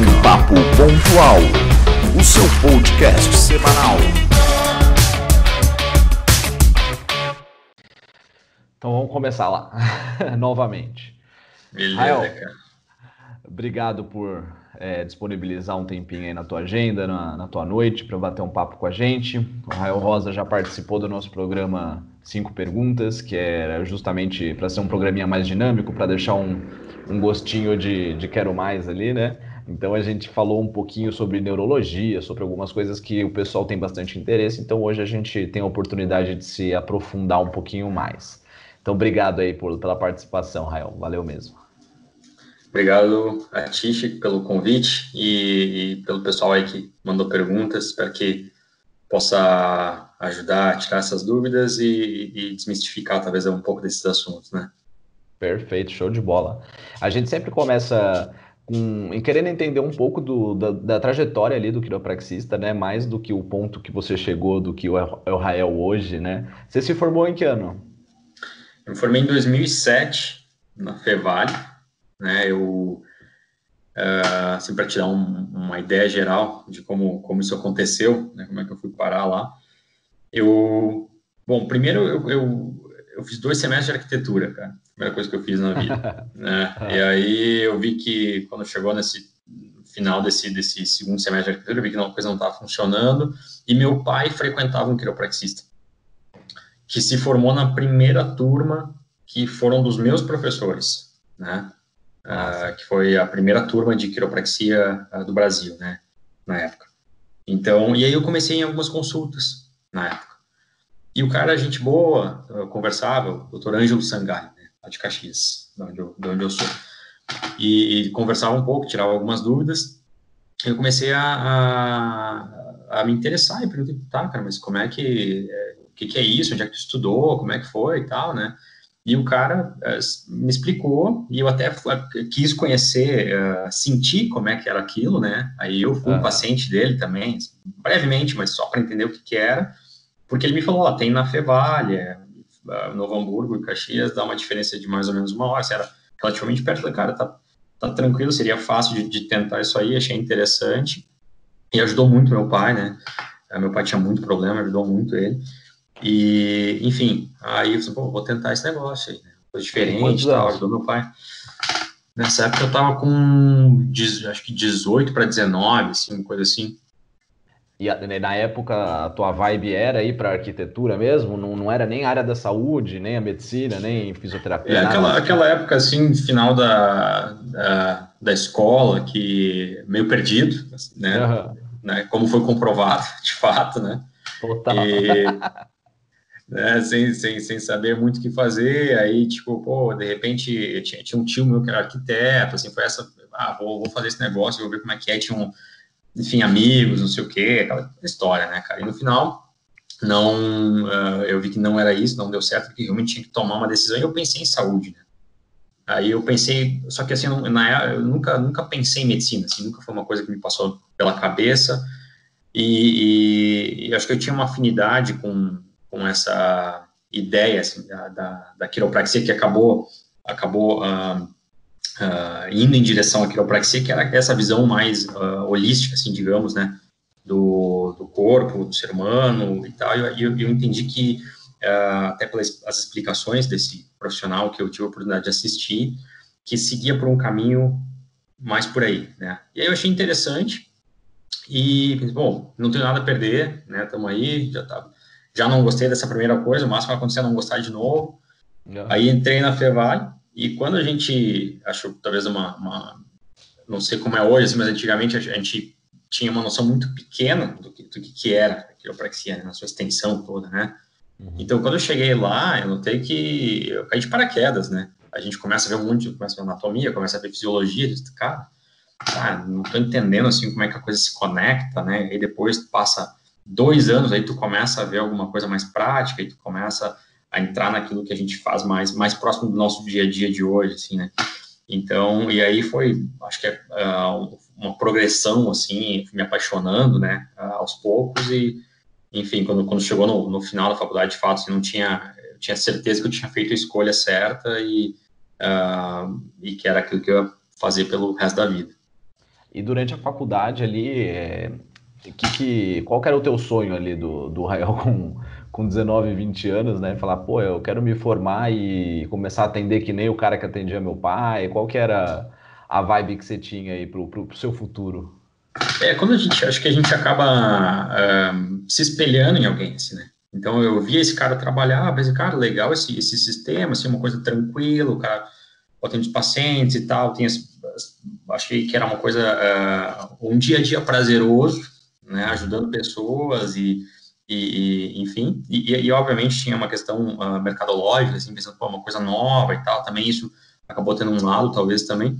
Um Papo Pontual, o seu podcast semanal. Então vamos começar lá, novamente. Beleza, Rael, cara. obrigado por disponibilizar um tempinho aí na tua agenda, na tua noite, para bater um papo com a gente. O Rael Rosa já participou do nosso programa 5 Perguntas, que era justamente para ser um programinha mais dinâmico, para deixar um gostinho de quero mais ali, né? Então a gente falou um pouquinho sobre neurologia, sobre algumas coisas que o pessoal tem bastante interesse, então hoje a gente tem a oportunidade de se aprofundar um pouquinho mais. Então obrigado aí pela participação, Rael, valeu mesmo. Obrigado a ti, Chico, pelo convite e pelo pessoal aí que mandou perguntas. Espero que possa ajudar a tirar essas dúvidas e desmistificar talvez um pouco desses assuntos, né? Perfeito, show de bola. A gente sempre começa querendo entender um pouco da trajetória ali do quiropraxista, né? Mais do que o ponto que você chegou, do que o Rael hoje, né? Você se formou em que ano? Eu me formei em 2007 na Fevale, né? Assim, para te dar uma ideia geral de como isso aconteceu, né? Como é que eu fui parar lá. Bom, primeiro eu fiz 2 semestres de arquitetura, cara. Primeira coisa que eu fiz na vida, né? E aí eu vi que quando chegou nesse final desse segundo semestre de arquitetura, eu vi que a coisa não estava funcionando. E meu pai frequentava um quiropraxista que se formou na primeira turma, que foram dos meus professores, né? Que foi a primeira turma de quiropraxia do Brasil, né? Na época. Então, e aí eu comecei em algumas consultas na época. E o cara, gente boa, eu conversava, o Dr. Ângelo Sangai, né, lá de Caxias, de onde eu sou. E conversava um pouco, tirava algumas dúvidas. Eu comecei a me interessar e perguntei, tá, cara, mas como é que, o que é isso? Onde é que tu estudou? Como é que foi e tal, né? E o cara me explicou e eu até quis conhecer, sentir como é que era aquilo, né? Aí eu fui paciente dele também, brevemente, mas só para entender o que era. Porque ele me falou, tem na Fevale, Novo Hamburgo e Caxias, dá uma diferença de mais ou menos 1 hora, assim, era relativamente perto. Falei, cara, tá tranquilo, seria fácil de tentar isso aí, achei interessante. E ajudou muito meu pai, né? Meu pai tinha muito problema, ajudou muito ele. E, enfim, aí eu falei, vou tentar esse negócio aí, né? Coisa diferente e tal, ajudou meu pai. Nessa época eu tava com, acho que 18 para 19, assim, coisa assim. E na época a tua vibe era ir para arquitetura mesmo? Não era nem a área da saúde, nem a medicina, nem fisioterapia, nada? Aquela época, assim, final da escola, que meio perdido, né? Como foi comprovado, de fato, né? Total. Né, sem saber muito o que fazer, aí, tipo, de repente, tinha um tio meu que era arquiteto, assim, foi essa, vou fazer esse negócio, vou ver como é que é, enfim, amigos, não sei o quê, aquela história, né, cara, e no final, eu vi que não era isso, não deu certo, que realmente tinha que tomar uma decisão, e eu pensei em saúde, né, aí eu pensei, só que assim, eu nunca pensei em medicina, assim, nunca foi uma coisa que me passou pela cabeça, e acho que eu tinha uma afinidade com essa ideia assim, da quiropraxia, que acabou indo em direção à quiropraxia, que era essa visão mais holística, assim, digamos, né, do corpo, do ser humano e tal, e eu entendi que, até pelas as explicações desse profissional que eu tive a oportunidade de assistir, que seguia por um caminho mais por aí, né, e aí eu achei interessante, e, bom, não tenho nada a perder, né, estamos aí, já não gostei dessa primeira coisa, o máximo vai acontecer é não gostar de novo. Aí entrei na Fevale, e quando a gente, acho talvez não sei como é hoje, assim, mas antigamente a gente tinha uma noção muito pequena do que era a quiropraxia, né, na sua extensão toda, né. Então, quando eu cheguei lá, eu notei que eu caí de paraquedas, né. A gente começa a ver começa a ver anatomia, começa a ver fisiologia, cara, não tô entendendo, assim, como é que a coisa se conecta, né, e depois passa 2 anos, aí tu começa a ver alguma coisa mais prática, e tu começa a entrar naquilo que a gente faz mais próximo do nosso dia a dia de hoje, assim, né, então, e aí foi, acho que uma progressão, assim, me apaixonando, né, aos poucos, e, enfim, quando chegou no final da faculdade, de fato, assim, eu tinha certeza que eu tinha feito a escolha certa, e que era aquilo que eu ia fazer pelo resto da vida. E durante a faculdade ali, qual que era o teu sonho ali do Rael com 19, 20 anos, né? Falar, pô, eu quero me formar e começar a atender que nem o cara que atendia meu pai. Qual que era a vibe que você tinha aí pro seu futuro? Quando acho que a gente acaba se espelhando em alguém, assim, né? Então, eu via esse cara trabalhar, pensei, cara, legal esse sistema, assim, uma coisa tranquila, o cara atende os pacientes e tal, achei que era uma coisa, um dia a dia prazeroso, né, ajudando pessoas enfim, obviamente tinha uma questão mercadológica, assim, pensando, pô, uma coisa nova e tal, também isso acabou tendo um lado, talvez, também.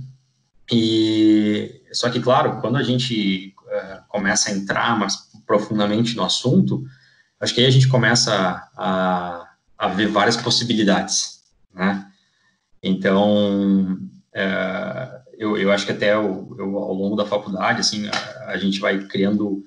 Só que, claro, quando a gente começa a entrar mais profundamente no assunto, acho que aí a gente começa a ver várias possibilidades, né? Então, eu acho que até ao longo da faculdade, assim, a gente vai criando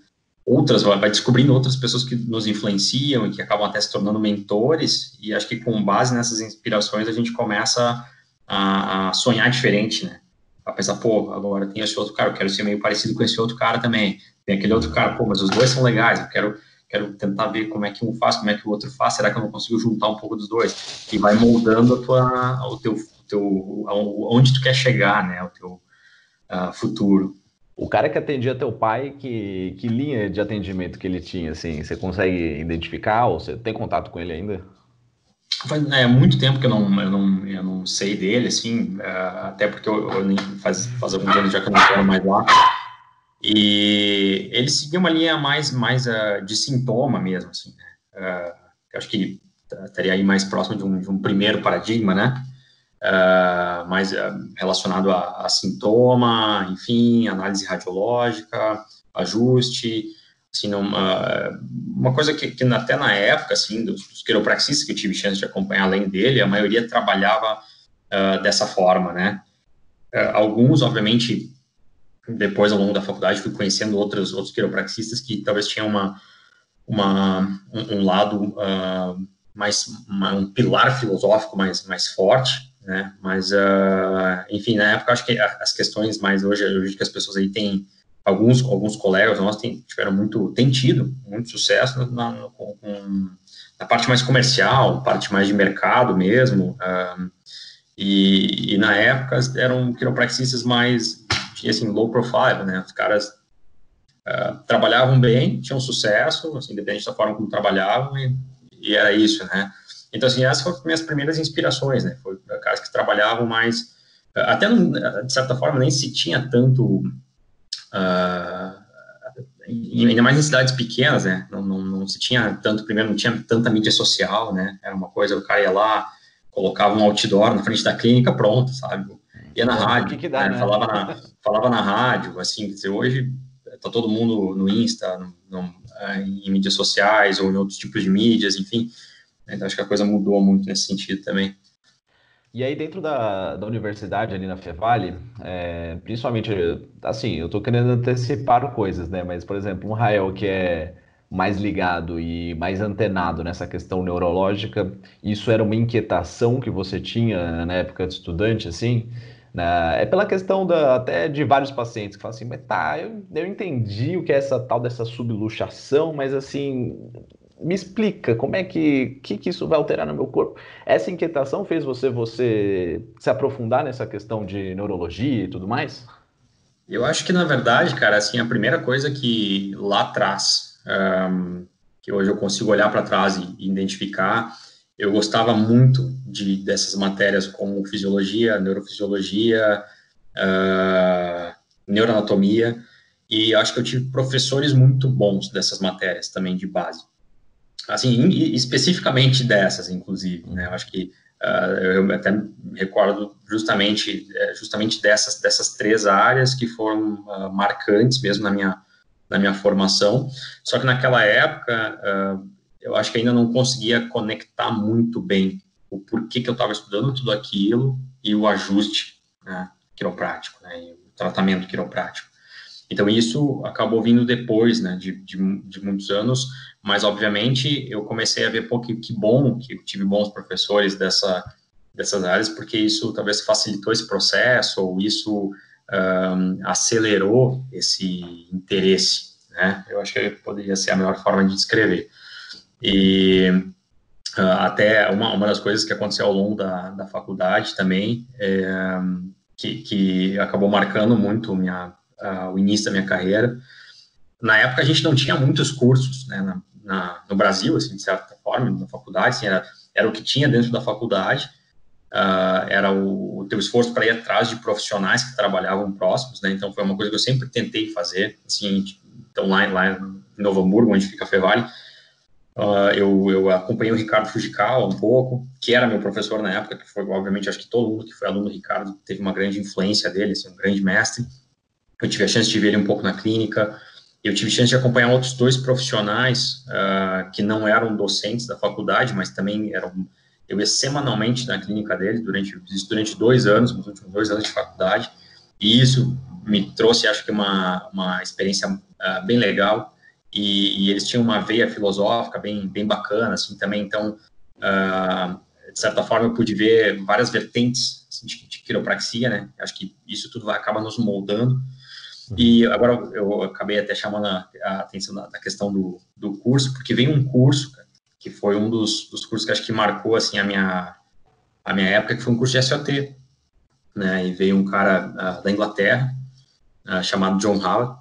vai descobrindo outras pessoas que nos influenciam e que acabam até se tornando mentores, e acho que com base nessas inspirações a gente começa a sonhar diferente, né? A pensar, pô, agora tem esse outro cara, eu quero ser meio parecido com esse outro cara também. Tem aquele outro cara, pô, mas os dois são legais, eu quero tentar ver como é que um faz, como é que o outro faz, será que eu não consigo juntar um pouco dos dois? E vai moldando onde tu quer chegar, né, o teu futuro. O cara que atendia teu pai, que linha de atendimento que ele tinha, assim? Você consegue identificar ou você tem contato com ele ainda? Faz muito tempo que eu não sei dele, assim, até porque eu nem faz alguns anos já que eu não estou mais lá. E ele seguia uma linha mais de sintoma mesmo, assim, né? Eu acho que estaria aí mais próximo de um primeiro paradigma, né? Mais relacionado a sintoma, enfim, análise radiológica, ajuste, assim, uma coisa que até na época, assim, dos quiropraxistas que eu tive chance de acompanhar além dele, a maioria trabalhava dessa forma, né? Alguns, obviamente, depois, ao longo da faculdade, fui conhecendo outros quiropraxistas que talvez tinham um lado um pilar filosófico mais forte, né? Mas, enfim, na época, acho que as questões mais hoje que as pessoas aí têm, alguns colegas nossos têm tido muito sucesso na parte mais comercial, parte mais de mercado mesmo, e na época eram quiropraxistas mais, assim, low profile, né? Os caras trabalhavam bem, tinham sucesso, assim, independente da forma como trabalhavam, e era isso, né? Então, assim, essas foram as minhas primeiras inspirações, né? Foi caras que trabalhavam mais, até de certa forma nem se tinha tanto, ainda mais em cidades pequenas, né? Não se tinha tanto, primeiro não tinha tanta mídia social, né? Era uma coisa, o cara ia lá, colocava um outdoor na frente da clínica, pronto, sabe? Ia na rádio, que dá, né? falava na rádio, assim, quer dizer, hoje tá todo mundo no Insta, em mídias sociais ou em outros tipos de mídias, enfim. Então, acho que a coisa mudou muito nesse sentido também. E aí, dentro da universidade, ali na Fevale, principalmente, assim, eu tô querendo antecipar coisas, né? Mas, por exemplo, um Rael que é mais ligado e mais antenado nessa questão neurológica, isso era uma inquietação que você tinha na época de estudante, assim? Né? É pela questão até de vários pacientes que falam assim, mas tá, eu entendi o que é essa tal dessa subluxação, mas assim, me explica como é que isso vai alterar no meu corpo? Essa inquietação fez você se aprofundar nessa questão de neurologia e tudo mais? Eu acho que, na verdade, cara, assim, a primeira coisa que lá atrás, que hoje eu consigo olhar para trás e identificar, eu gostava muito dessas matérias como fisiologia, neurofisiologia, neuroanatomia, e acho que eu tive professores muito bons dessas matérias também de base. Assim, especificamente dessas, inclusive, né? Eu acho que eu até me recordo justamente dessas três áreas que foram marcantes mesmo na minha formação. Só que naquela época, eu acho que ainda não conseguia conectar muito bem o porquê que eu estava estudando tudo aquilo e o ajuste, né, quiroprático, né, e o tratamento quiroprático. Então, isso acabou vindo depois, né, de muitos anos, mas, obviamente, eu comecei a ver, pô, que bom que eu tive bons professores dessas áreas, porque isso talvez facilitou esse processo, ou isso acelerou esse interesse, né? Eu acho que poderia ser a melhor forma de descrever. E até uma das coisas que aconteceu ao longo da faculdade também, que acabou marcando muito o início da minha carreira. Na época, a gente não tinha muitos cursos, né, no Brasil, assim, de certa forma, na faculdade, assim, era o que tinha dentro da faculdade, era o teu esforço para ir atrás de profissionais que trabalhavam próximos, né, então foi uma coisa que eu sempre tentei fazer, assim, então lá em Novo Hamburgo, onde fica a Fevale, eu acompanhei o Ricardo Fujikawa um pouco, que era meu professor na época, que foi, obviamente, acho que todo mundo que foi aluno do Ricardo teve uma grande influência dele, assim, um grande mestre. Eu tive a chance de ver ele um pouco na clínica, eu tive a chance de acompanhar outros 2 profissionais que não eram docentes da faculdade, mas também eu ia semanalmente na clínica dele durante 2 anos, nos últimos 2 anos de faculdade, e isso me trouxe, acho que, uma experiência bem legal, e eles tinham uma veia filosófica bem bacana, assim, também, então, de certa forma, eu pude ver várias vertentes assim, de quiropraxia, né, acho que isso tudo acaba nos moldando. E agora eu acabei até chamando a atenção da questão do curso, porque veio um curso, cara, que foi um dos cursos que acho que marcou, assim, a minha época, que foi um curso de SOT, né, e veio um cara da Inglaterra, chamado John Howard,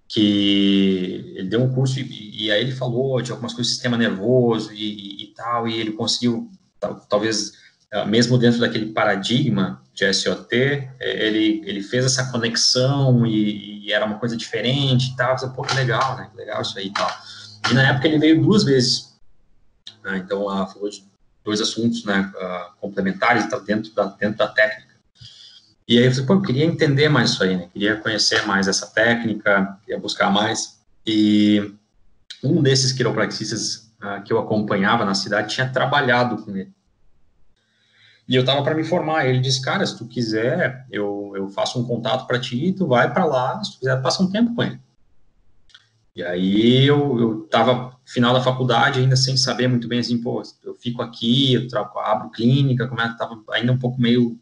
que ele deu um curso e aí ele falou de algumas coisas do sistema nervoso e tal, e ele conseguiu, talvez, mesmo dentro daquele paradigma de SOT, ele fez essa conexão e era uma coisa diferente e tal, pô, que legal, né, legal isso aí e tal. E na época ele veio 2 vezes, né, então falou de 2 assuntos, né, complementares dentro da técnica. E aí eu falei, pô, eu queria entender mais isso aí, né? Queria conhecer mais essa técnica, queria buscar mais. E um desses quiropraxistas que eu acompanhava na cidade tinha trabalhado com ele. E eu tava para me formar. Ele disse, cara, se tu quiser, eu faço um contato para ti, tu vai para lá, se tu quiser, passa um tempo com ele. E aí eu tava final da faculdade, ainda sem saber muito bem, assim, pô, eu fico aqui, abro clínica, como é que tava ainda um pouco meio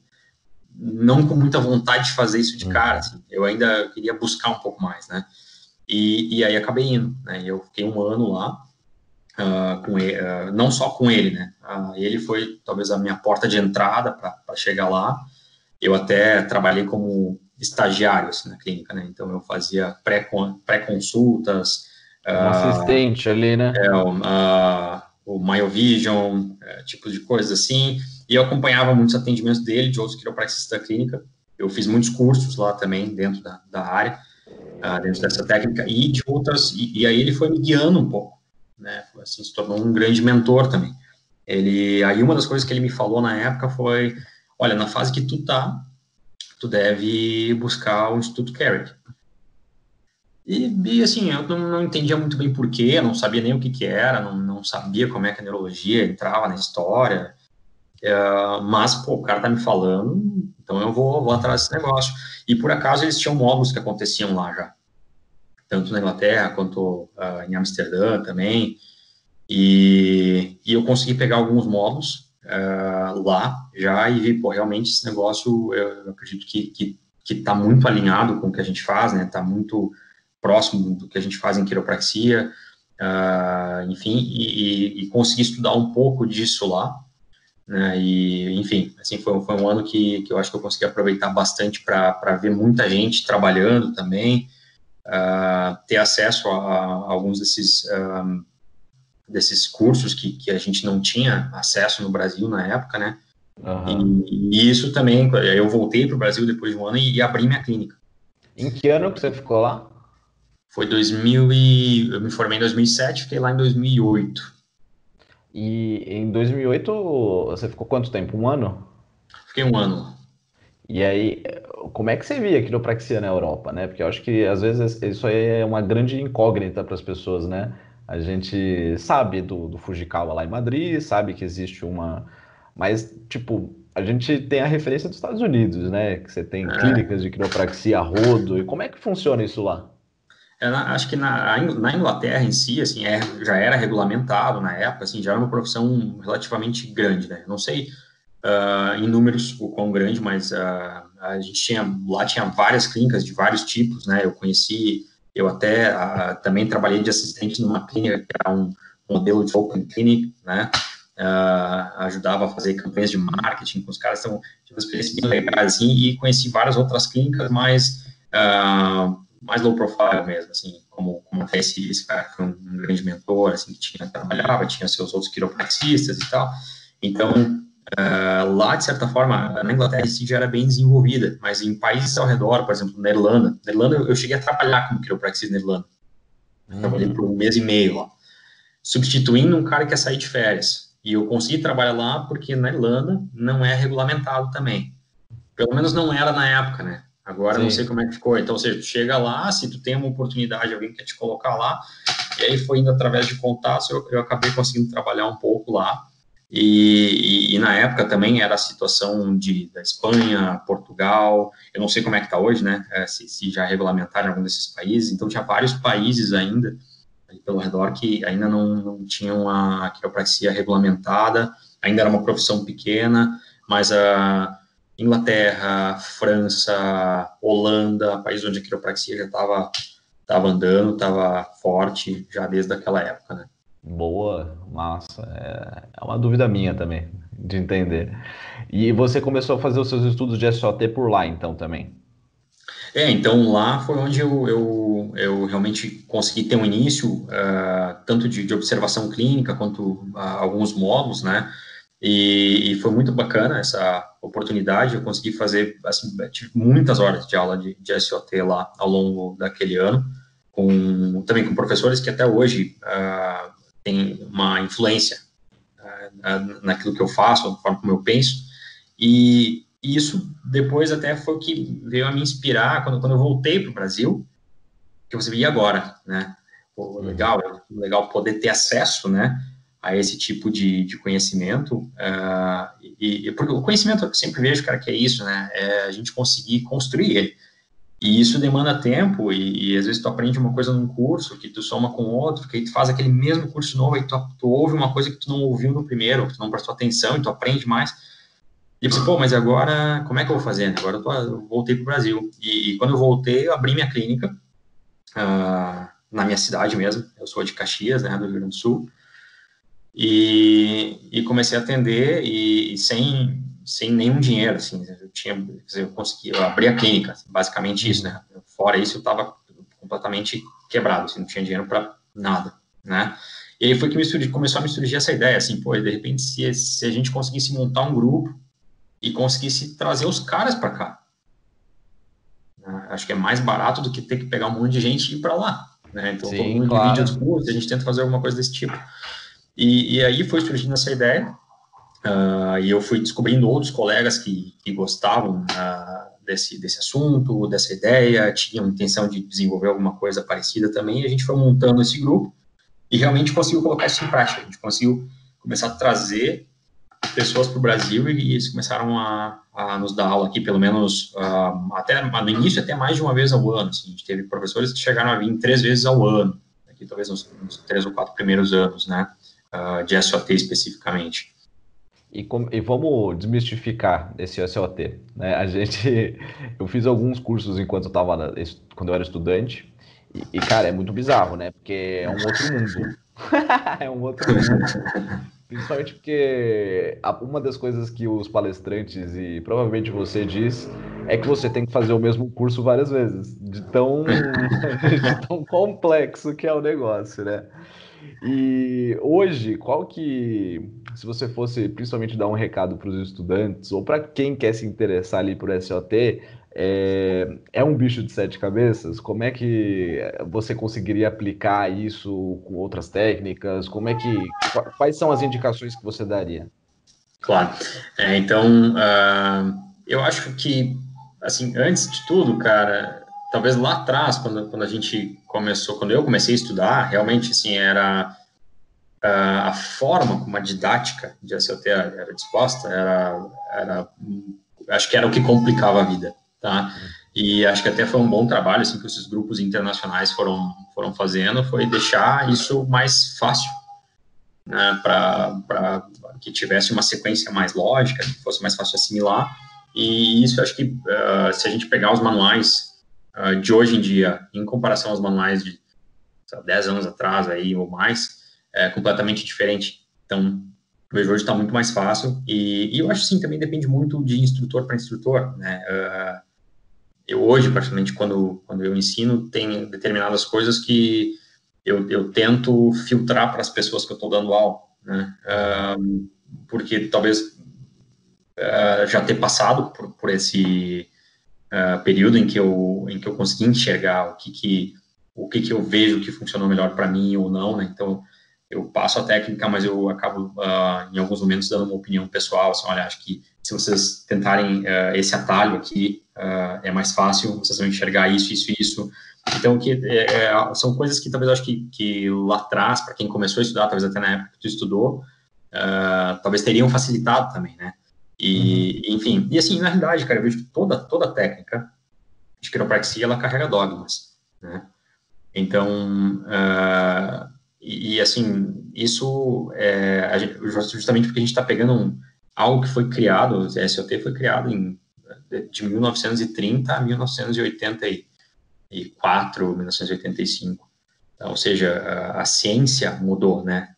não com muita vontade de fazer isso de cara, assim. Eu ainda queria buscar um pouco mais, né? E aí acabei indo, né? Eu fiquei um ano lá, com ele, não só com ele, né? Ele foi talvez a minha porta de entrada para chegar lá. Eu até trabalhei como estagiário assim, na clínica, né? Então eu fazia pré-consultas, Um assistente ali, né? o MyoVision, tipo de coisas assim. E eu acompanhava muitos atendimentos dele, de outros quiropraxistas da clínica. Eu fiz muitos cursos lá também, dentro da área, dentro dessa técnica, e de outras, e aí ele foi me guiando um pouco, né, assim, se tornou um grande mentor também. Aí uma das coisas que ele me falou na época foi, olha, na fase que tu deve buscar o Instituto Carrick. E assim, eu não entendia muito bem porquê, não sabia nem o que era, não sabia como é que a neurologia entrava na história, mas, pô, o cara tá me falando, então eu vou atrás desse negócio. E por acaso eles tinham módulos que aconteciam lá já, tanto na Inglaterra quanto em Amsterdã também, e eu consegui pegar alguns módulos lá já e vi, pô, realmente esse negócio, eu acredito que tá muito alinhado com o que a gente faz, né, tá muito próximo do que a gente faz em quiropraxia, enfim, e consegui estudar um pouco disso lá, né, e, enfim, assim, foi um ano que eu acho que eu consegui aproveitar bastante para ver muita gente trabalhando também, ter acesso a alguns desses cursos que a gente não tinha acesso no Brasil na época, né, e isso também, eu voltei para o Brasil depois de um ano e abri minha clínica. Em que ano que você ficou lá? Foi eu me formei em 2007, fiquei lá em 2008. E em 2008 você ficou quanto tempo? Um ano? Fiquei um ano. E aí, como é que você via a quiropraxia na Europa, né? Porque eu acho que às vezes isso aí é uma grande incógnita para as pessoas, né? A gente sabe do Fujikawa lá em Madrid, sabe que existe uma... Mas, tipo, a gente tem a referência dos Estados Unidos, né? Que você tem clínicas de quiropraxia a rodo. E como é que funciona isso lá? Acho que na Inglaterra em si, assim, já era regulamentado na época, assim, já era uma profissão relativamente grande, né? Não sei em números o quão grande, mas Lá tinha várias clínicas de vários tipos, né? Eu até também trabalhei de assistente numa clínica que era um modelo de Open Clinic, né? Ajudava a fazer campanhas de marketing com os caras, então tive uma experiência bem legal, assim, e conheci várias outras clínicas mais low profile mesmo, assim, como até esse cara que foi um grande mentor, assim, que trabalhava, tinha seus outros quiropraxistas e tal. Então, lá, de certa forma, na Inglaterra isso já era bem desenvolvida, mas em países ao redor, por exemplo, na Irlanda, eu cheguei a trabalhar como quiropraxista na Irlanda. Trabalhei por 1 mês e meio lá, substituindo um cara que ia sair de férias. E eu consegui trabalhar lá porque na Irlanda não é regulamentado também. Pelo menos não era na época, né? Agora não sei como é que ficou. Então, ou seja, tu chega lá, se tu tem uma oportunidade, alguém quer te colocar lá, e aí foi indo através de contatos, eu acabei conseguindo trabalhar um pouco lá. E na época também era a situação da Espanha, Portugal, eu não sei como é que está hoje, né? Se já regulamentaram algum desses países. Então, tinha vários países ainda ali pelo redor que ainda não tinham a quiropraxia regulamentada, ainda era uma profissão pequena, mas a Inglaterra, França, Holanda, países onde a quiropraxia já estava andando, estava forte já desde aquela época, né? Boa, massa. É uma dúvida minha também, de entender. E você começou a fazer os seus estudos de SOT por lá, então, também? Então lá foi onde eu realmente consegui ter um início, tanto de observação clínica, quanto alguns módulos, né? E foi muito bacana essa oportunidade, eu consegui fazer, assim, tive muitas horas de aula de SOT lá ao longo daquele ano, também com professores que até hoje têm uma influência naquilo que eu faço, na forma como eu penso, e isso depois até foi o que veio a me inspirar quando eu voltei para o Brasil, que você via agora, né? Pô, legal poder ter acesso, né, a esse tipo de conhecimento, porque o conhecimento eu sempre vejo, cara, que é isso, né, é a gente conseguir construir ele, e isso demanda tempo, e às vezes tu aprende uma coisa num curso, que tu soma com outro, que aí tu faz aquele mesmo curso novo, aí tu ouve uma coisa que tu não ouviu no primeiro, que tu não prestou atenção, e tu aprende mais, e você, mas agora, como é que eu vou fazer? Agora eu voltei para o Brasil, e quando eu voltei, eu abri minha clínica, na minha cidade mesmo, eu sou de Caxias, né, do Rio Grande do Sul, e comecei a atender e sem nenhum dinheiro, assim, eu abri a clínica, basicamente isso, né, fora isso eu estava completamente quebrado, assim, não tinha dinheiro para nada, né, e aí foi que começou a me surgir essa ideia, assim, de repente se a gente conseguisse montar um grupo e conseguisse trazer os caras para cá, acho que é mais barato do que ter que pegar um monte de gente e ir para lá, né? Então, todo mundo divide os custos, a gente tenta fazer alguma coisa desse tipo. E aí foi surgindo essa ideia, e eu fui descobrindo outros colegas que gostavam desse assunto, dessa ideia, tinham intenção de desenvolver alguma coisa parecida também, e a gente foi montando esse grupo e realmente conseguiu colocar isso em prática. A gente conseguiu começar a trazer pessoas para o Brasil e eles começaram a nos dar aula aqui, pelo menos, até no início, até mais de uma vez ao ano. Assim, a gente teve professores que chegaram a vir 3 vezes ao ano, aqui talvez nos 3 ou 4 primeiros anos, né, de SOT especificamente. E vamos desmistificar esse SOT, né? Eu fiz alguns cursos quando eu era estudante, e cara, é muito bizarro, né? Porque é um outro mundo. É um outro mundo. Principalmente porque uma das coisas que os palestrantes, e provavelmente você diz, é que você tem que fazer o mesmo curso várias vezes, de tão complexo que é o negócio, né? E hoje, se você fosse principalmente dar um recado para os estudantes, ou para quem quer se interessar ali por SOT, é um bicho de 7 cabeças? Como é que você conseguiria aplicar isso com outras técnicas? Quais são as indicações que você daria? Claro. Então, eu acho que, assim, antes de tudo, cara, talvez lá atrás, quando a gente começou, quando eu comecei a estudar, realmente, assim, era a forma como a didática de SOT era disposta, acho que era o que complicava a vida, tá? E acho que até foi um bom trabalho, assim, que esses grupos internacionais foram fazendo, foi deixar isso mais fácil, né, para que tivesse uma sequência mais lógica, que fosse mais fácil assimilar, E isso eu acho que se a gente pegar os manuais de hoje em dia, em comparação aos manuais de 10 anos atrás aí, ou mais, é completamente diferente. Então, eu vejo hoje está muito mais fácil, e eu acho sim, também depende muito de instrutor para instrutor, né? Eu hoje, praticamente, quando eu ensino, tem determinadas coisas que eu tento filtrar para as pessoas que eu estou dando aula, né? Porque talvez já ter passado por esse período em que eu consegui enxergar o que eu vejo que funcionou melhor para mim ou não, né? Então, eu passo a técnica, mas eu acabo, em alguns momentos, dando uma opinião pessoal, assim, olha, acho que se vocês tentarem esse atalho aqui, é mais fácil, vocês vão enxergar isso, isso e isso. Então, são coisas que talvez eu acho que lá atrás, para quem começou a estudar, talvez até na época que tu estudou, talvez teriam facilitado também, né? Enfim, e assim, na realidade, cara, eu vejo que toda técnica de quiropraxia, ela carrega dogmas, né? Então, assim, isso justamente porque a gente está pegando algo que foi criado, o SOT foi criado de 1930 a 1984, 1985. Ou seja, a ciência mudou, né?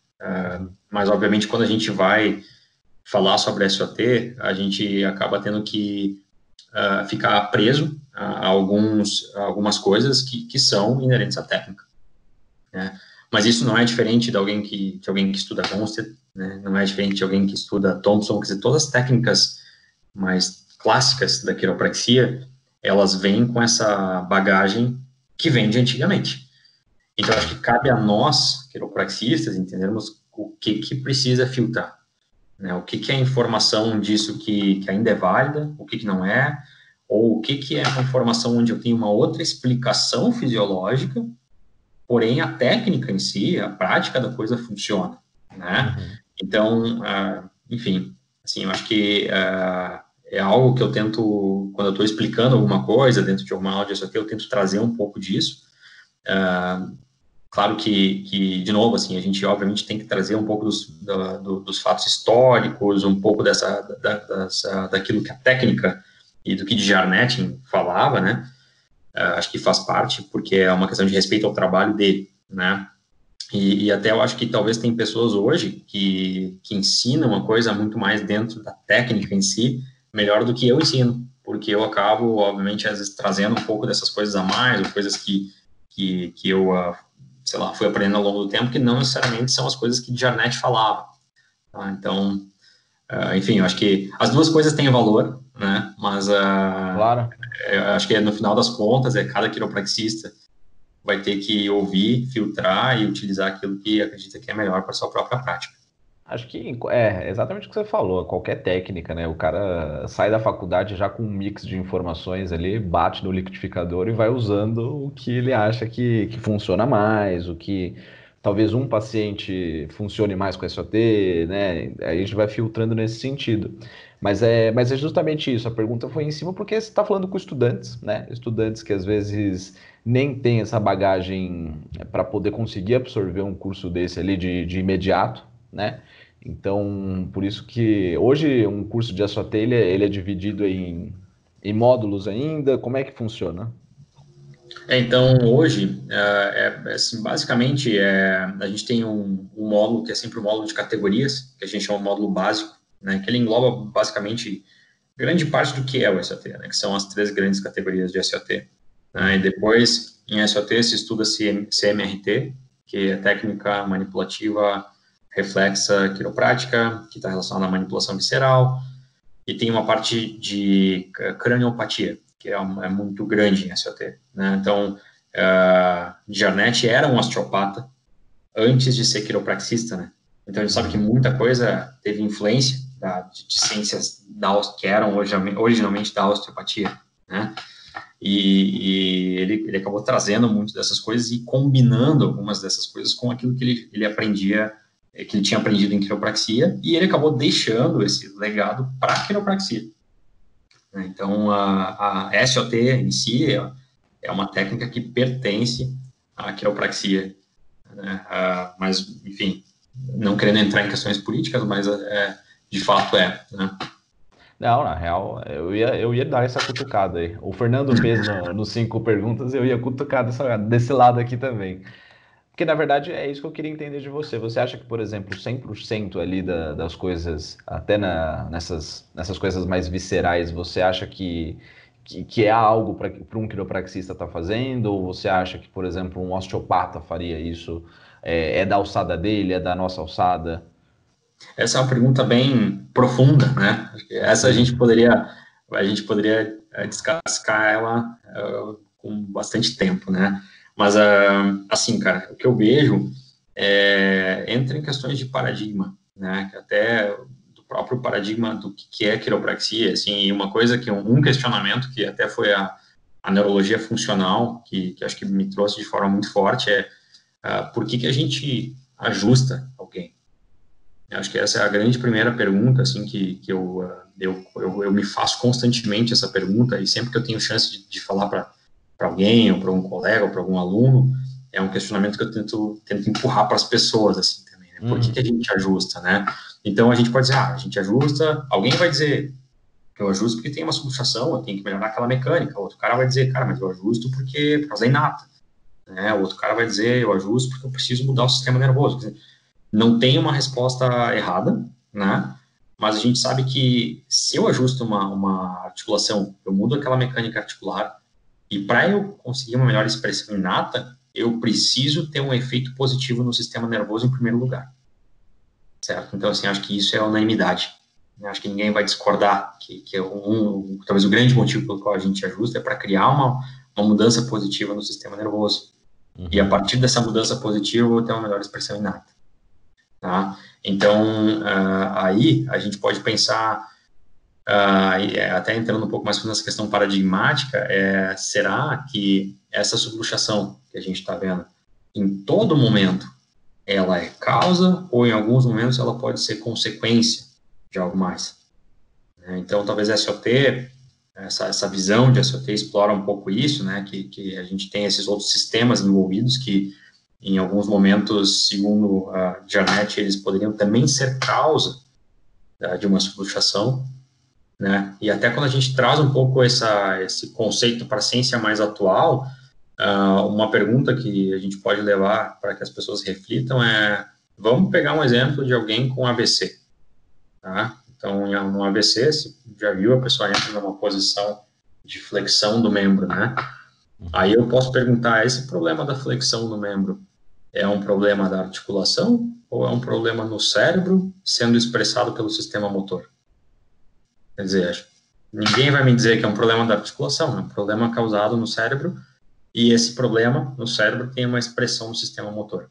Mas, obviamente, quando a gente vai falar sobre SOT, a gente acaba tendo que ficar preso a algumas coisas que são inerentes à técnica, né? Mas isso não é diferente de alguém que estuda Gonstead, né? Não é diferente de alguém que estuda Thompson, quer dizer, todas as técnicas mais clássicas da quiropraxia, elas vêm com essa bagagem que vem de antigamente. Então, acho que cabe a nós, quiropraxistas, entendermos o que precisa filtrar, né? O que é informação disso que ainda é válida, o que não é, ou o que é uma informação onde eu tenho uma outra explicação fisiológica, porém a técnica em si, a prática da coisa funciona, né? Então, enfim, assim, eu acho que é algo que eu tento, quando eu estou explicando alguma coisa dentro de alguma aula disso aqui, eu tento trazer um pouco disso. Claro que, de novo, assim, a gente obviamente tem que trazer um pouco dos fatos históricos, um pouco daquilo que a técnica e do que de Jarnett falava, né? Acho que faz parte, porque é uma questão de respeito ao trabalho dele, né? E até eu acho que talvez tem pessoas hoje que ensinam uma coisa muito mais dentro da técnica em si, melhor do que eu ensino, porque eu acabo, obviamente, às vezes trazendo um pouco dessas coisas a mais, ou coisas que eu sei lá, fui aprendendo ao longo do tempo, que não necessariamente são as coisas que Jarnett falava. Tá? Então, enfim, eu acho que as duas coisas têm valor, né? Mas Claro. eu acho que no final das contas, cada quiropraxista vai ter que ouvir, filtrar e utilizar aquilo que acredita que é melhor para a sua própria prática. Acho que é exatamente o que você falou, qualquer técnica, né? O cara sai da faculdade já com um mix de informações ali, bate no liquidificador e vai usando o que ele acha que funciona mais, o que talvez um paciente funcione mais com SOT, né? Aí a gente vai filtrando nesse sentido. Mas é justamente isso, a pergunta foi em cima porque você está falando com estudantes, né? Estudantes que às vezes nem têm essa bagagem para poder conseguir absorver um curso desse ali de imediato, né? Então, por isso que hoje um curso de SOT ele é dividido em módulos ainda. Como é que funciona? Então, hoje, assim, basicamente, a gente tem um módulo que é sempre um módulo de categorias, que a gente chama de módulo básico, né, que ele engloba basicamente grande parte do que é o SOT, né, que são as 3 grandes categorias de SOT. Né, e depois, em SOT, se estuda CMRT, que é técnica manipulativa reflexa quiroprática, que está relacionada à manipulação visceral, e tem uma parte de craniopatia, que é muito grande em SOT. Né? Então, Jarnett era um osteopata antes de ser quiropraxista, né? Então, a gente sabe que muita coisa teve influência de ciências que eram originalmente da osteopatia, né? E ele acabou trazendo muito dessas coisas e combinando algumas dessas coisas com aquilo que ele aprendia, que ele tinha aprendido em quiropraxia, e ele acabou deixando esse legado para a quiropraxia. Então, a SOT em si é uma técnica que pertence à quiropraxia, né? Mas, enfim, não querendo entrar em questões políticas, mas de fato né? Não, na real, eu ia dar essa cutucada aí. O Fernando fez no 5 perguntas, eu ia cutucar desse lado aqui também. Porque, na verdade, é isso que eu queria entender de você. Você acha que, por exemplo, 100% ali das coisas, até nessas coisas mais viscerais, você acha que é algo para um quiropraxista estar fazendo? Ou você acha que, por exemplo, um osteopata faria isso? É da alçada dele, é da nossa alçada? Essa é uma pergunta bem profunda, né? Essa Sim. a gente poderia descascar ela com bastante tempo, né? Mas, assim, cara, o que eu vejo entra em questões de paradigma, né? Que até do próprio paradigma do que é quiropraxia, assim, e uma coisa que um questionamento que até foi a neurologia funcional, que acho que me trouxe de forma muito forte, por que a gente ajusta alguém? Acho que essa é a grande primeira pergunta, assim, que eu me faço constantemente essa pergunta, e sempre que eu tenho chance de falar para alguém, ou para um colega, ou para algum aluno, é um questionamento que eu tento empurrar para as pessoas, assim, também, né? Por que a gente ajusta, né? Então, a gente pode dizer, a gente ajusta, alguém vai dizer, eu ajusto porque tem uma subluxação, eu tenho que melhorar aquela mecânica, outro cara vai dizer, cara, mas eu ajusto por causa da inata, né? O outro cara vai dizer, eu ajusto porque eu preciso mudar o sistema nervoso. Quer dizer, não tem uma resposta errada, né? Mas a gente sabe que se eu ajusto uma articulação, eu mudo aquela mecânica articular, e para eu conseguir uma melhor expressão inata, eu preciso ter um efeito positivo no sistema nervoso em primeiro lugar, certo? Então, assim, acho que isso é unanimidade. Acho que ninguém vai discordar que talvez o grande motivo pelo qual a gente ajusta é para criar uma mudança positiva no sistema nervoso. E a partir dessa mudança positiva, eu vou ter uma melhor expressão inata. Tá? Então, aí a gente pode pensar, até entrando um pouco mais nessa questão paradigmática, será que essa subluxação que a gente está vendo, em todo momento, ela é causa ou em alguns momentos ela pode ser consequência de algo mais? Então, talvez a SOT, essa visão de SOT explora um pouco isso, né, que a gente tem esses outros sistemas envolvidos que em alguns momentos, segundo a Janet, eles poderiam também ser causa de uma subluxação, né? E até quando a gente traz um pouco esse conceito para a ciência mais atual, uma pergunta que a gente pode levar para que as pessoas reflitam vamos pegar um exemplo de alguém com AVC, tá? Então, no AVC, você já viu, a pessoa entra numa posição de flexão do membro, né? Aí eu posso perguntar, esse problema da flexão do membro é um problema da articulação ou é um problema no cérebro sendo expressado pelo sistema motor? Quer dizer, ninguém vai me dizer que é um problema da articulação, é um problema causado no cérebro e esse problema no cérebro tem uma expressão no sistema motor.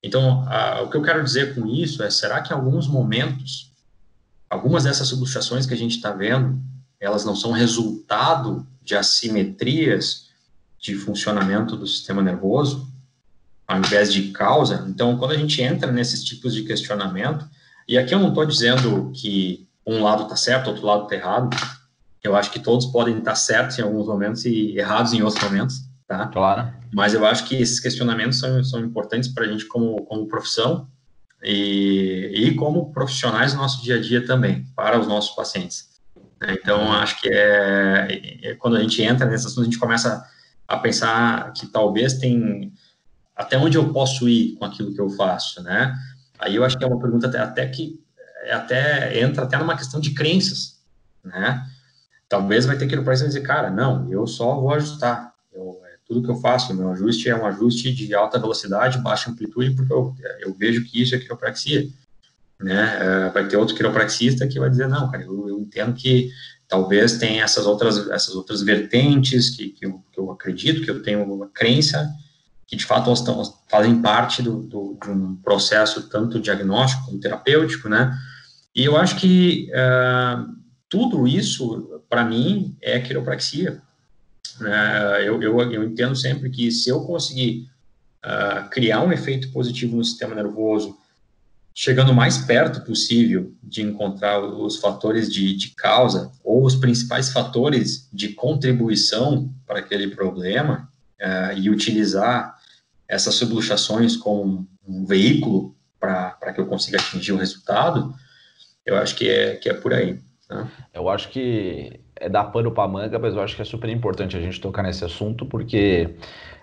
Então, o que eu quero dizer com isso será que em alguns momentos, algumas dessas subluxações que a gente está vendo, elas não são resultado de assimetrias de funcionamento do sistema nervoso, ao invés de causa? Então, quando a gente entra nesses tipos de questionamento, e aqui eu não estou dizendo que um lado está certo, outro lado está errado, eu acho que todos podem estar certos em alguns momentos e errados em outros momentos, tá? Claro. Mas eu acho que esses questionamentos são importantes para a gente como profissão e como profissionais do nosso dia a dia também, para os nossos pacientes. Então, acho que quando a gente entra nesse assunto, a gente começa a pensar que talvez tem até onde eu posso ir com aquilo que eu faço, né? Aí eu acho que é uma pergunta até entra até numa questão de crenças, né? Talvez vai ter que ir para dizer, cara, não, eu só vou ajustar. Tudo que eu faço, meu ajuste é um ajuste de alta velocidade, baixa amplitude, porque eu vejo que isso é quiropraxia, né? Vai ter outro quiropraxista que vai dizer, não, cara, eu entendo que talvez tenha essas outras vertentes que eu acredito, que eu tenho uma crença, que de fato elas fazem parte de um processo tanto diagnóstico como terapêutico, né? E eu acho que tudo isso, para mim, é quiropraxia. Eu entendo sempre que se eu conseguir criar um efeito positivo no sistema nervoso, chegando o mais perto possível de encontrar os fatores de causa ou os principais fatores de contribuição para aquele problema e utilizar essas subluxações como um veículo para que eu consiga atingir o resultado, eu acho que é por aí. Né? Eu acho que é dar pano para manga, mas eu acho que é super importante a gente tocar nesse assunto, porque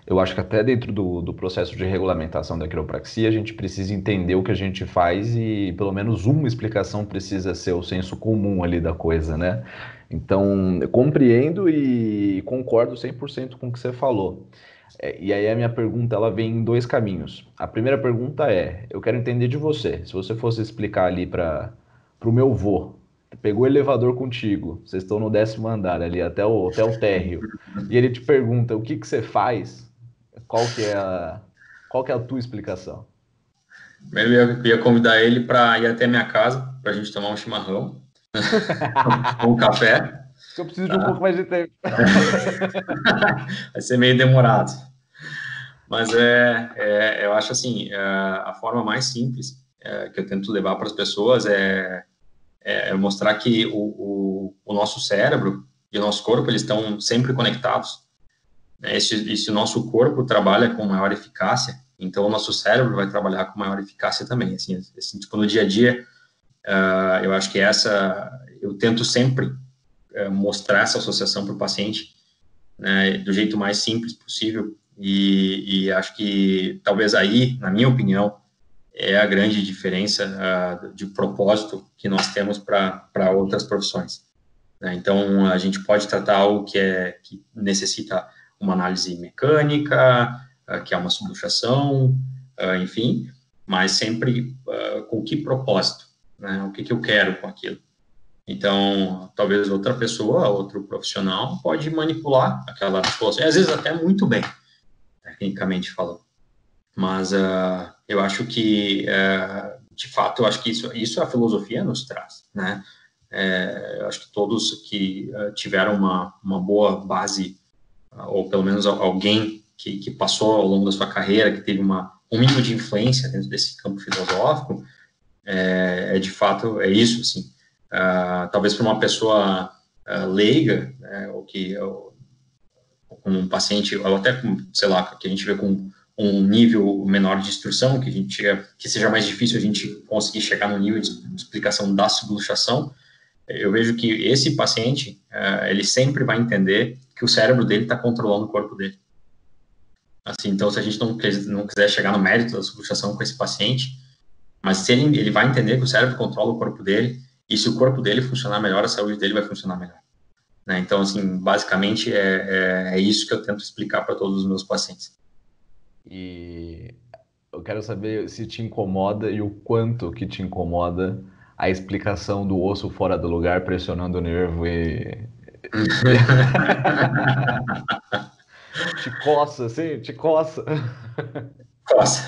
eu acho que até dentro do processo de regulamentação da quiropraxia, a gente precisa entender o que a gente faz e pelo menos uma explicação precisa ser o senso comum ali da coisa, né? Então, eu compreendo e concordo 100% com o que você falou. E aí a minha pergunta, ela vem em dois caminhos. A primeira pergunta é, eu quero entender de você. Se você fosse explicar ali para o meu vô, pegou o elevador contigo, vocês estão no 10º andar ali, até o térreo, e ele te pergunta o que que você faz, qual que é qual que é a tua explicação? Primeiro eu ia convidar ele para ir até minha casa, para a gente tomar um chimarrão, um café. Eu preciso de um pouco mais de tempo. Vai ser meio demorado. Mas eu acho assim, a forma mais simples que eu tento levar para as pessoas é mostrar que o nosso cérebro e o nosso corpo, eles estão sempre conectados. Né? E se o nosso corpo trabalha com maior eficácia, então o nosso cérebro vai trabalhar com maior eficácia também. Assim, tipo, no dia a dia, eu acho que eu tento sempre mostrar essa associação para o paciente, né, do jeito mais simples possível, e acho que talvez aí, na minha opinião, é a grande diferença de propósito que nós temos para outras profissões. Né? Então, a gente pode tratar algo que necessita uma análise mecânica, que é uma subluxação, enfim, mas sempre com que propósito, né? O que eu quero com aquilo. Então, talvez outra pessoa, outro profissional, pode manipular aquela articulação, e às vezes até muito bem, tecnicamente falando. Mas eu acho que, de fato, eu acho que isso a filosofia nos traz, né? Eu acho que todos que tiveram uma boa base, ou pelo menos alguém que passou ao longo da sua carreira, que teve um mínimo de influência dentro desse campo filosófico, de fato, é isso, assim. Talvez para uma pessoa leiga, né, ou com um paciente, ou até com, sei lá, que a gente vê com um nível menor de instrução, que seja mais difícil a gente conseguir chegar no nível de explicação da subluxação, eu vejo que esse paciente, ele sempre vai entender que o cérebro dele está controlando o corpo dele. Assim, então, se a gente não quiser chegar no mérito da subluxação com esse paciente, mas se ele vai entender que o cérebro controla o corpo dele, e se o corpo dele funcionar melhor, a saúde dele vai funcionar melhor. Né? Então, assim, basicamente é isso que eu tento explicar para todos os meus pacientes. E eu quero saber se te incomoda e o quanto que te incomoda a explicação do osso fora do lugar pressionando o nervo e... Te coça, assim? Te coça? Coça.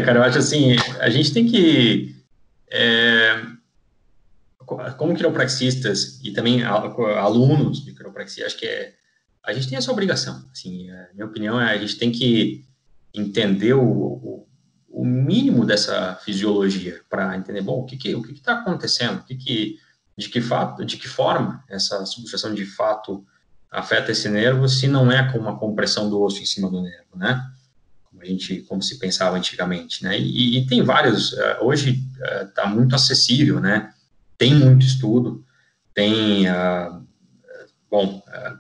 Cara, eu acho assim, a gente tem que... como quiropraxistas e também alunos de quiropraxia, acho que a gente tem essa obrigação. Assim, minha opinião a gente tem que entender o mínimo dessa fisiologia para entender, bom, o que está acontecendo, de que forma essa subluxação de fato afeta esse nervo, se não é com uma compressão do osso em cima do nervo, né? Como se pensava antigamente, né? E tem vários, hoje está muito acessível, né? Tem muito estudo,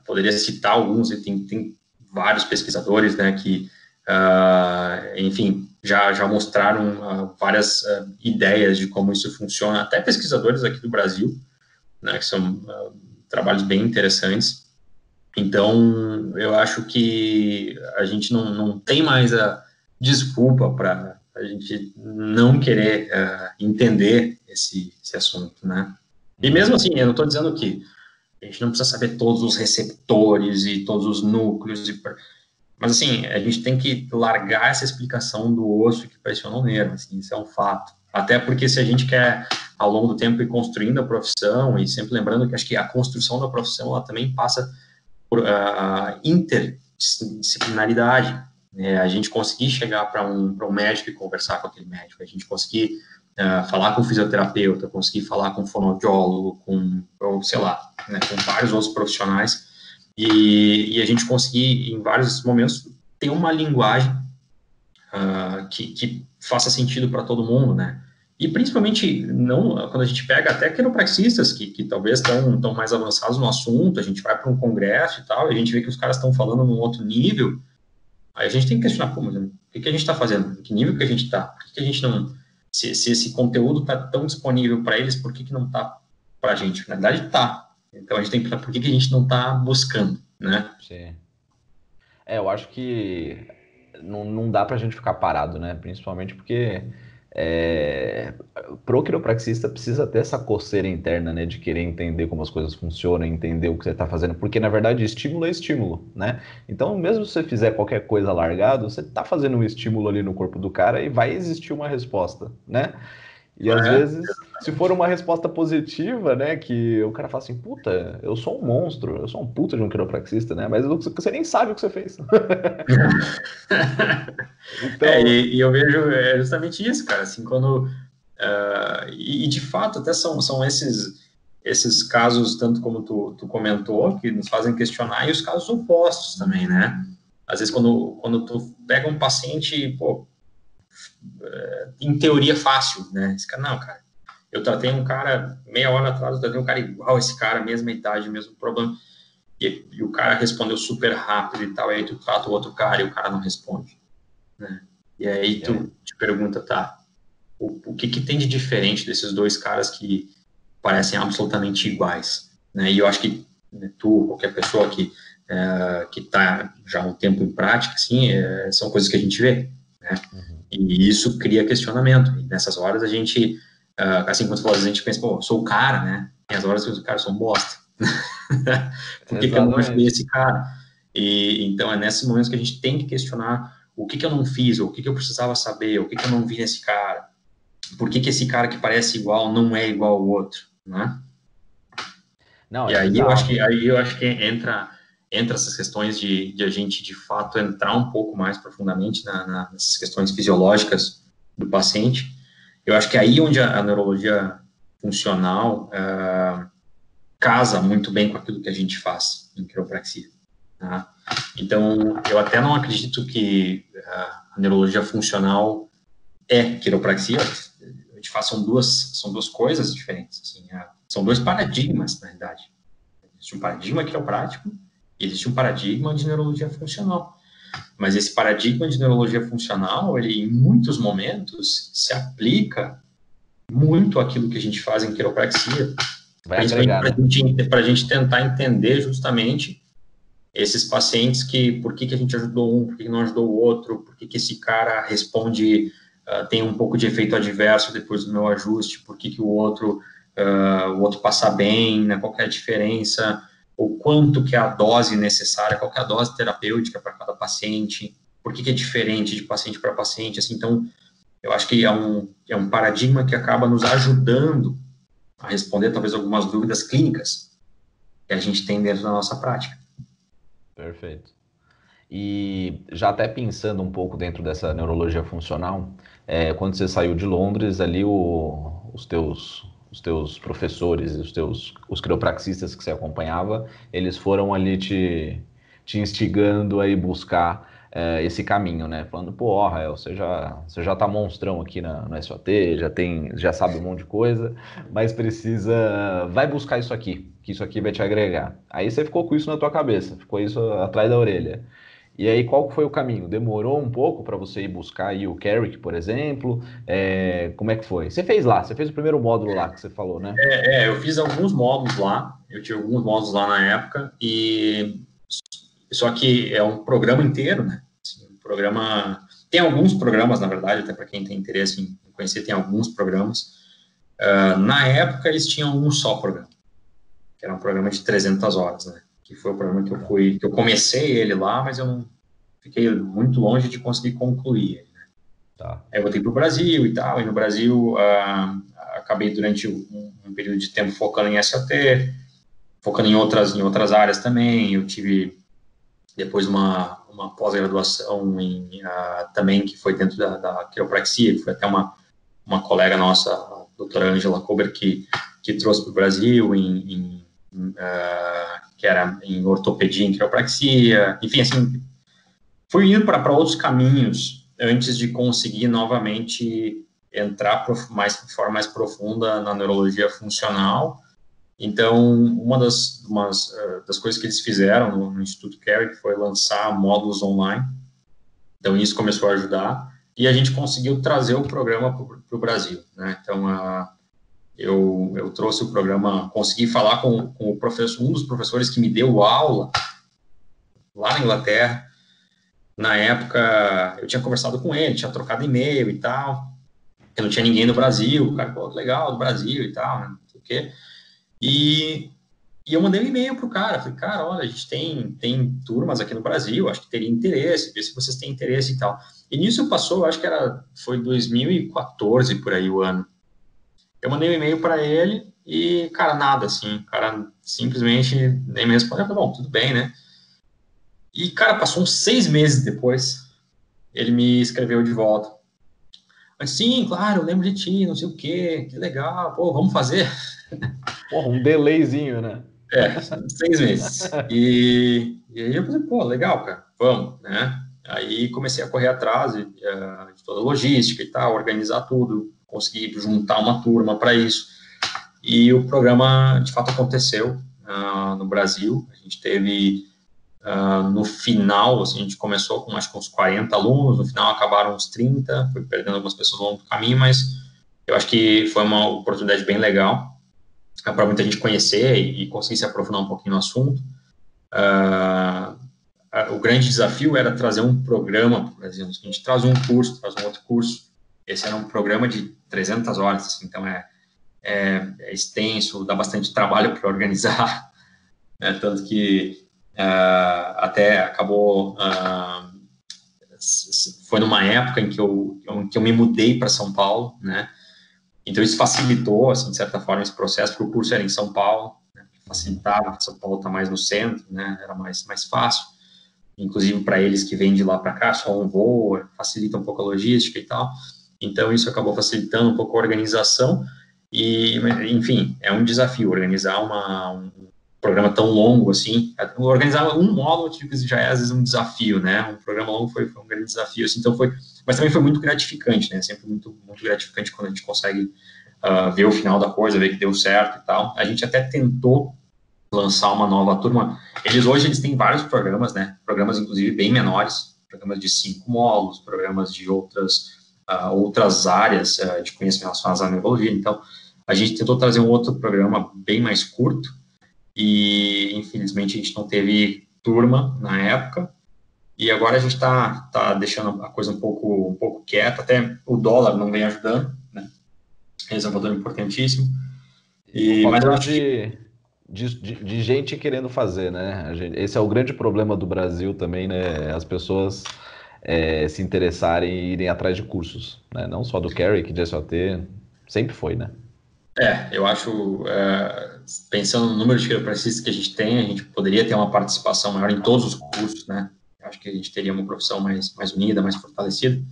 poderia citar alguns, e tem vários pesquisadores, né, que, enfim, já mostraram várias ideias de como isso funciona, até pesquisadores aqui do Brasil, né, que são trabalhos bem interessantes. Então, eu acho que a gente não tem mais a desculpa para a gente não querer entender esse assunto, né? E mesmo assim, eu não estou dizendo que a gente não precisa saber todos os receptores e todos os núcleos, mas assim, a gente tem que largar essa explicação do osso que pressiona o nervo, assim, isso é um fato. Até porque se a gente quer, ao longo do tempo, ir construindo a profissão, e sempre lembrando que acho que a construção da profissão, ela também passa por interdisciplinaridade, né? A gente conseguir chegar para um médico e conversar com aquele médico, a gente conseguir falar com o fisioterapeuta, conseguir falar com o fonoaudiólogo, ou sei lá, né, com vários outros profissionais, e a gente conseguir, em vários momentos, ter uma linguagem que faça sentido para todo mundo, né? E principalmente, não, quando a gente pega até quiropraxistas que talvez estão mais avançados no assunto, a gente vai para um congresso e tal, e a gente vê que os caras estão falando num outro nível, aí a gente tem que questionar, pô, mas o que a gente está fazendo? Em que nível que a gente está? Por que a gente não... Se esse conteúdo está tão disponível para eles, por que não está para a gente? Na verdade, está. Então, a gente tem que pensar por que a gente não está buscando, né? Sim. Eu acho que não dá pra gente ficar parado, né? Principalmente porque pro quiropraxista precisa ter essa coceira interna, né? De querer entender como as coisas funcionam, entender o que você tá fazendo, porque na verdade estímulo é estímulo, né? Então, mesmo se você fizer qualquer coisa largado, você tá fazendo um estímulo ali no corpo do cara e vai existir uma resposta, né? E às vezes, se for uma resposta positiva, né, que o cara fala assim, puta, eu sou um monstro, eu sou um puta de um quiropraxista, né, mas você nem sabe o que você fez. Então, E eu vejo justamente isso, cara, assim, quando... e de fato, até são esses casos, tanto como tu comentou, que nos fazem questionar, e os casos opostos também, né? Às vezes, quando tu pega um paciente, pô, em teoria fácil, né? Esse cara, não, cara, eu tratei um cara, meia hora atrás, eu tratei um cara igual esse cara, mesma idade, mesmo problema, e o cara respondeu super rápido e tal, e aí tu trata o outro cara e o cara não responde, né? E aí tu te pergunta, tá, o que tem de diferente desses dois caras que parecem absolutamente iguais, né? E eu acho que, né, tu, qualquer pessoa que está já há um tempo em prática, assim, são coisas que a gente vê, né? E isso cria questionamento. E nessas horas a gente, assim como você falou, a gente pensa, pô, eu sou o cara, né? E as horas que os caras são bosta. Por que eu não ajudei esse cara? E então é nesses momentos que a gente tem que questionar o que eu não fiz, ou o que eu precisava saber, o que eu não vi nesse cara. Por que esse cara que parece igual não é igual ao outro, né? não, E aí eu acho que entra essas questões de a gente, de fato, entrar um pouco mais profundamente nessas questões fisiológicas do paciente. Eu acho que é aí onde a neurologia funcional casa muito bem com aquilo que a gente faz em quiropraxia. Tá? Então, eu até não acredito que a neurologia funcional é quiropraxia. A gente faz, são duas coisas diferentes. Assim, são dois paradigmas, na realidade. Existe um paradigma quiroprático e existe um paradigma de neurologia funcional. Mas esse paradigma de neurologia funcional, ele, em muitos momentos, se aplica muito àquilo que a gente faz em quiropraxia, principalmente para a gente tentar entender justamente esses pacientes por que a gente ajudou um, por que não ajudou o outro, por que esse cara responde, tem um pouco de efeito adverso depois do meu ajuste, por que o outro passa bem, né, qual que é a diferença, o quanto que é a dose necessária, qual que é a dose terapêutica para cada paciente, por que é diferente de paciente para paciente, assim. Então, eu acho que é um paradigma que acaba nos ajudando a responder talvez algumas dúvidas clínicas que a gente tem dentro da nossa prática. Perfeito. E já até pensando um pouco dentro dessa neurologia funcional, quando você saiu de Londres, ali os teus professores, os quiropraxistas que você acompanhava, eles foram ali te instigando a ir buscar esse caminho, né? Falando, pô, Rael, você já tá monstrão aqui no SOT, já sabe um monte de coisa, mas vai buscar isso aqui, que isso aqui vai te agregar. Aí você ficou com isso na tua cabeça, ficou isso atrás da orelha. E aí, qual foi o caminho? Demorou um pouco para você ir buscar aí o Carrick, por exemplo? Como é que foi? Você fez o primeiro módulo lá que você falou, né? Eu fiz alguns módulos lá, eu tive alguns módulos lá na época, só que é um programa inteiro, né? Assim, tem alguns programas, na verdade, até para quem tem interesse em conhecer, tem alguns programas. Na época, eles tinham um só programa, que era um programa de 300 horas, né? Que foi o programa que eu comecei ele lá, mas eu não fiquei muito longe de conseguir concluir ele, né? Tá. Aí eu voltei para o Brasil e tal, e no Brasil acabei durante um período de tempo focando em SOT, focando em outras áreas também. Eu tive depois uma pós-graduação também que foi dentro da quiropraxia, que foi até uma colega nossa, a doutora Angela Kober, que trouxe para o Brasil, que era em ortopedia, em quiropraxia, enfim, assim, fui indo para outros caminhos antes de conseguir novamente entrar de forma mais profunda na neurologia funcional. Então, uma das coisas que eles fizeram no Instituto Carrick foi lançar módulos online. Então, isso começou a ajudar. E a gente conseguiu trazer o programa para o Brasil, né? Então, eu trouxe o programa, consegui falar com o professor, um dos professores que me deu aula lá na Inglaterra. Na época, eu tinha conversado com ele, tinha trocado e-mail e tal. Eu não tinha ninguém no Brasil. O cara, pô, legal, do Brasil e tal, né? Não sei o quê. E eu mandei um e-mail pro cara, falei, cara, olha, a gente tem turmas aqui no Brasil, acho que teria interesse, ver se vocês têm interesse e tal. E nisso passou, acho que foi 2014 por aí o ano. Eu mandei um e-mail para ele e, cara, nada, assim, o cara simplesmente nem me respondeu, bom, tudo bem, né? E, cara, passou uns 6 meses depois, ele me escreveu de volta. Mas, sim, claro, eu lembro de ti, não sei o quê, que legal, pô, vamos fazer. Porra, um delayzinho, né? 6 meses. E aí eu falei, pô, legal, cara, vamos, né? Aí comecei a correr atrás de toda a logística e tal, organizar tudo, consegui juntar uma turma para isso. E o programa, de fato, aconteceu no Brasil. A gente teve, no final, assim, a gente começou com acho que uns 40 alunos, no final acabaram uns 30, foi perdendo algumas pessoas ao longo do caminho, mas eu acho que foi uma oportunidade bem legal para muita gente conhecer e conseguir se aprofundar um pouquinho no assunto. O grande desafio era trazer um programa, por exemplo, a gente traz um curso, traz um outro curso. Esse era um programa de 300 horas, assim, então é extenso, dá bastante trabalho para organizar, né, tanto que até acabou... foi numa época em que eu me mudei para São Paulo, né? Então, isso facilitou, assim, de certa forma, esse processo, porque o curso era em São Paulo, né, facilitava, São Paulo está mais no centro, né, era mais fácil, inclusive para eles que vêm de lá para cá, só um voo, facilita um pouco a logística e tal. Então, isso acabou facilitando um pouco a organização e, enfim, é um desafio organizar um programa tão longo assim. Organizar um módulo já é, às vezes, um desafio, né? Um programa longo foi um grande desafio, assim, então mas também foi muito gratificante, né? Sempre muito, muito gratificante quando a gente consegue ver o final da coisa, ver que deu certo e tal. A gente até tentou lançar uma nova turma. Hoje eles têm vários programas, né? Programas, inclusive, bem menores, programas de 5 módulos, programas de outras áreas de conhecimento relacionadas à neurologia. Então, a gente tentou trazer um outro programa bem mais curto e, infelizmente, a gente não teve turma na época. E agora a gente está deixando a coisa um pouco quieta, até o dólar não vem ajudando, né? Esse é um fator importantíssimo. Mas eu acho de gente querendo fazer, né? Esse é o grande problema do Brasil também, né? As pessoas se interessarem e irem atrás de cursos, né? Não só do Carrick, de SOT, sempre foi, né? Eu acho, pensando no número de quiropraxistas que a gente tem, a gente poderia ter uma participação maior em todos os cursos, né? Acho que a gente teria uma profissão mais unida, mais fortalecida,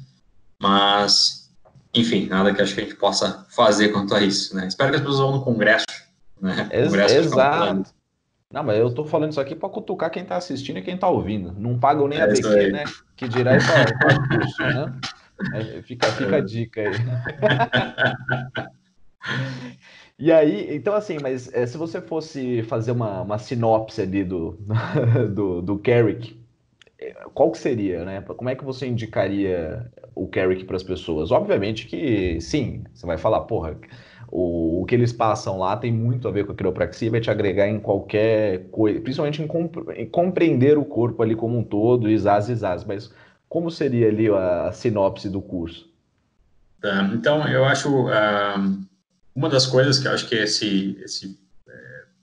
mas, enfim, nada que acho que a gente possa fazer quanto a isso, né? Espero que as pessoas vão no congresso, né? Exato. Não, mas eu tô falando isso aqui para cutucar quem tá assistindo e quem tá ouvindo. Não pagam nem a BQ, né? Que dirá ir para o curso, né? Fica a dica aí. E aí, então assim, mas se você fosse fazer uma sinopse ali do Carrick, qual que seria, né? Como é que você indicaria o Carrick para as pessoas? Obviamente que sim, você vai falar, porra, o que eles passam lá tem muito a ver com a quiropraxia, vai te agregar em qualquer coisa, principalmente em compreender o corpo ali como um todo, isás, mas como seria ali a sinopse do curso? Então, eu acho uma das coisas que eu acho que esse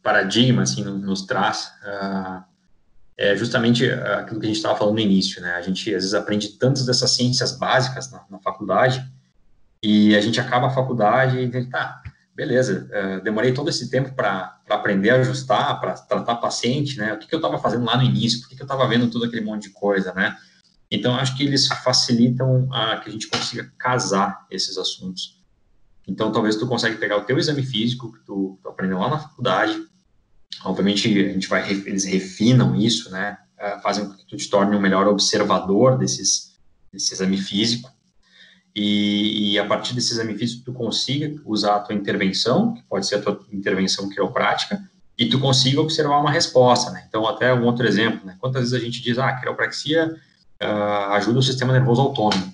paradigma assim nos traz é justamente aquilo que a gente estava falando no início, né? A gente às vezes aprende tantas dessas ciências básicas na faculdade e a gente acaba a faculdade e diz, tá, beleza, demorei todo esse tempo para aprender a ajustar, para tratar paciente, né? O que eu estava fazendo lá no início? Por que eu estava vendo todo aquele monte de coisa, né? Então, acho que eles facilitam que a gente consiga casar esses assuntos. Então, talvez tu consiga pegar o teu exame físico que tu aprendeu lá na faculdade. Obviamente, eles refinam isso, né? Fazem com que tu te torne um melhor observador desse exame físico. e a partir desse exame físico tu consiga usar a tua intervenção, que pode ser a tua intervenção quiroprática, e tu consiga observar uma resposta, né? Então, até um outro exemplo, né? Quantas vezes a gente diz, a quiropraxia ajuda o sistema nervoso autônomo.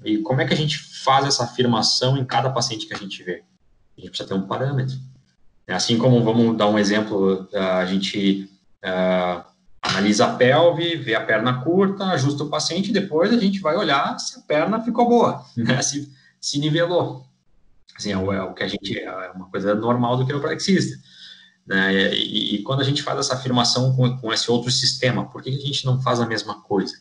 E como é que a gente faz essa afirmação em cada paciente que a gente vê? A gente precisa ter um parâmetro. Assim como, vamos dar um exemplo, a gente analisa a pelve, vê a perna curta, ajusta o paciente, e depois a gente vai olhar se a perna ficou boa, né? se nivelou. Assim, o que a gente, é uma coisa normal do quiropraxista. Né? E quando a gente faz essa afirmação com esse outro sistema, por que a gente não faz a mesma coisa?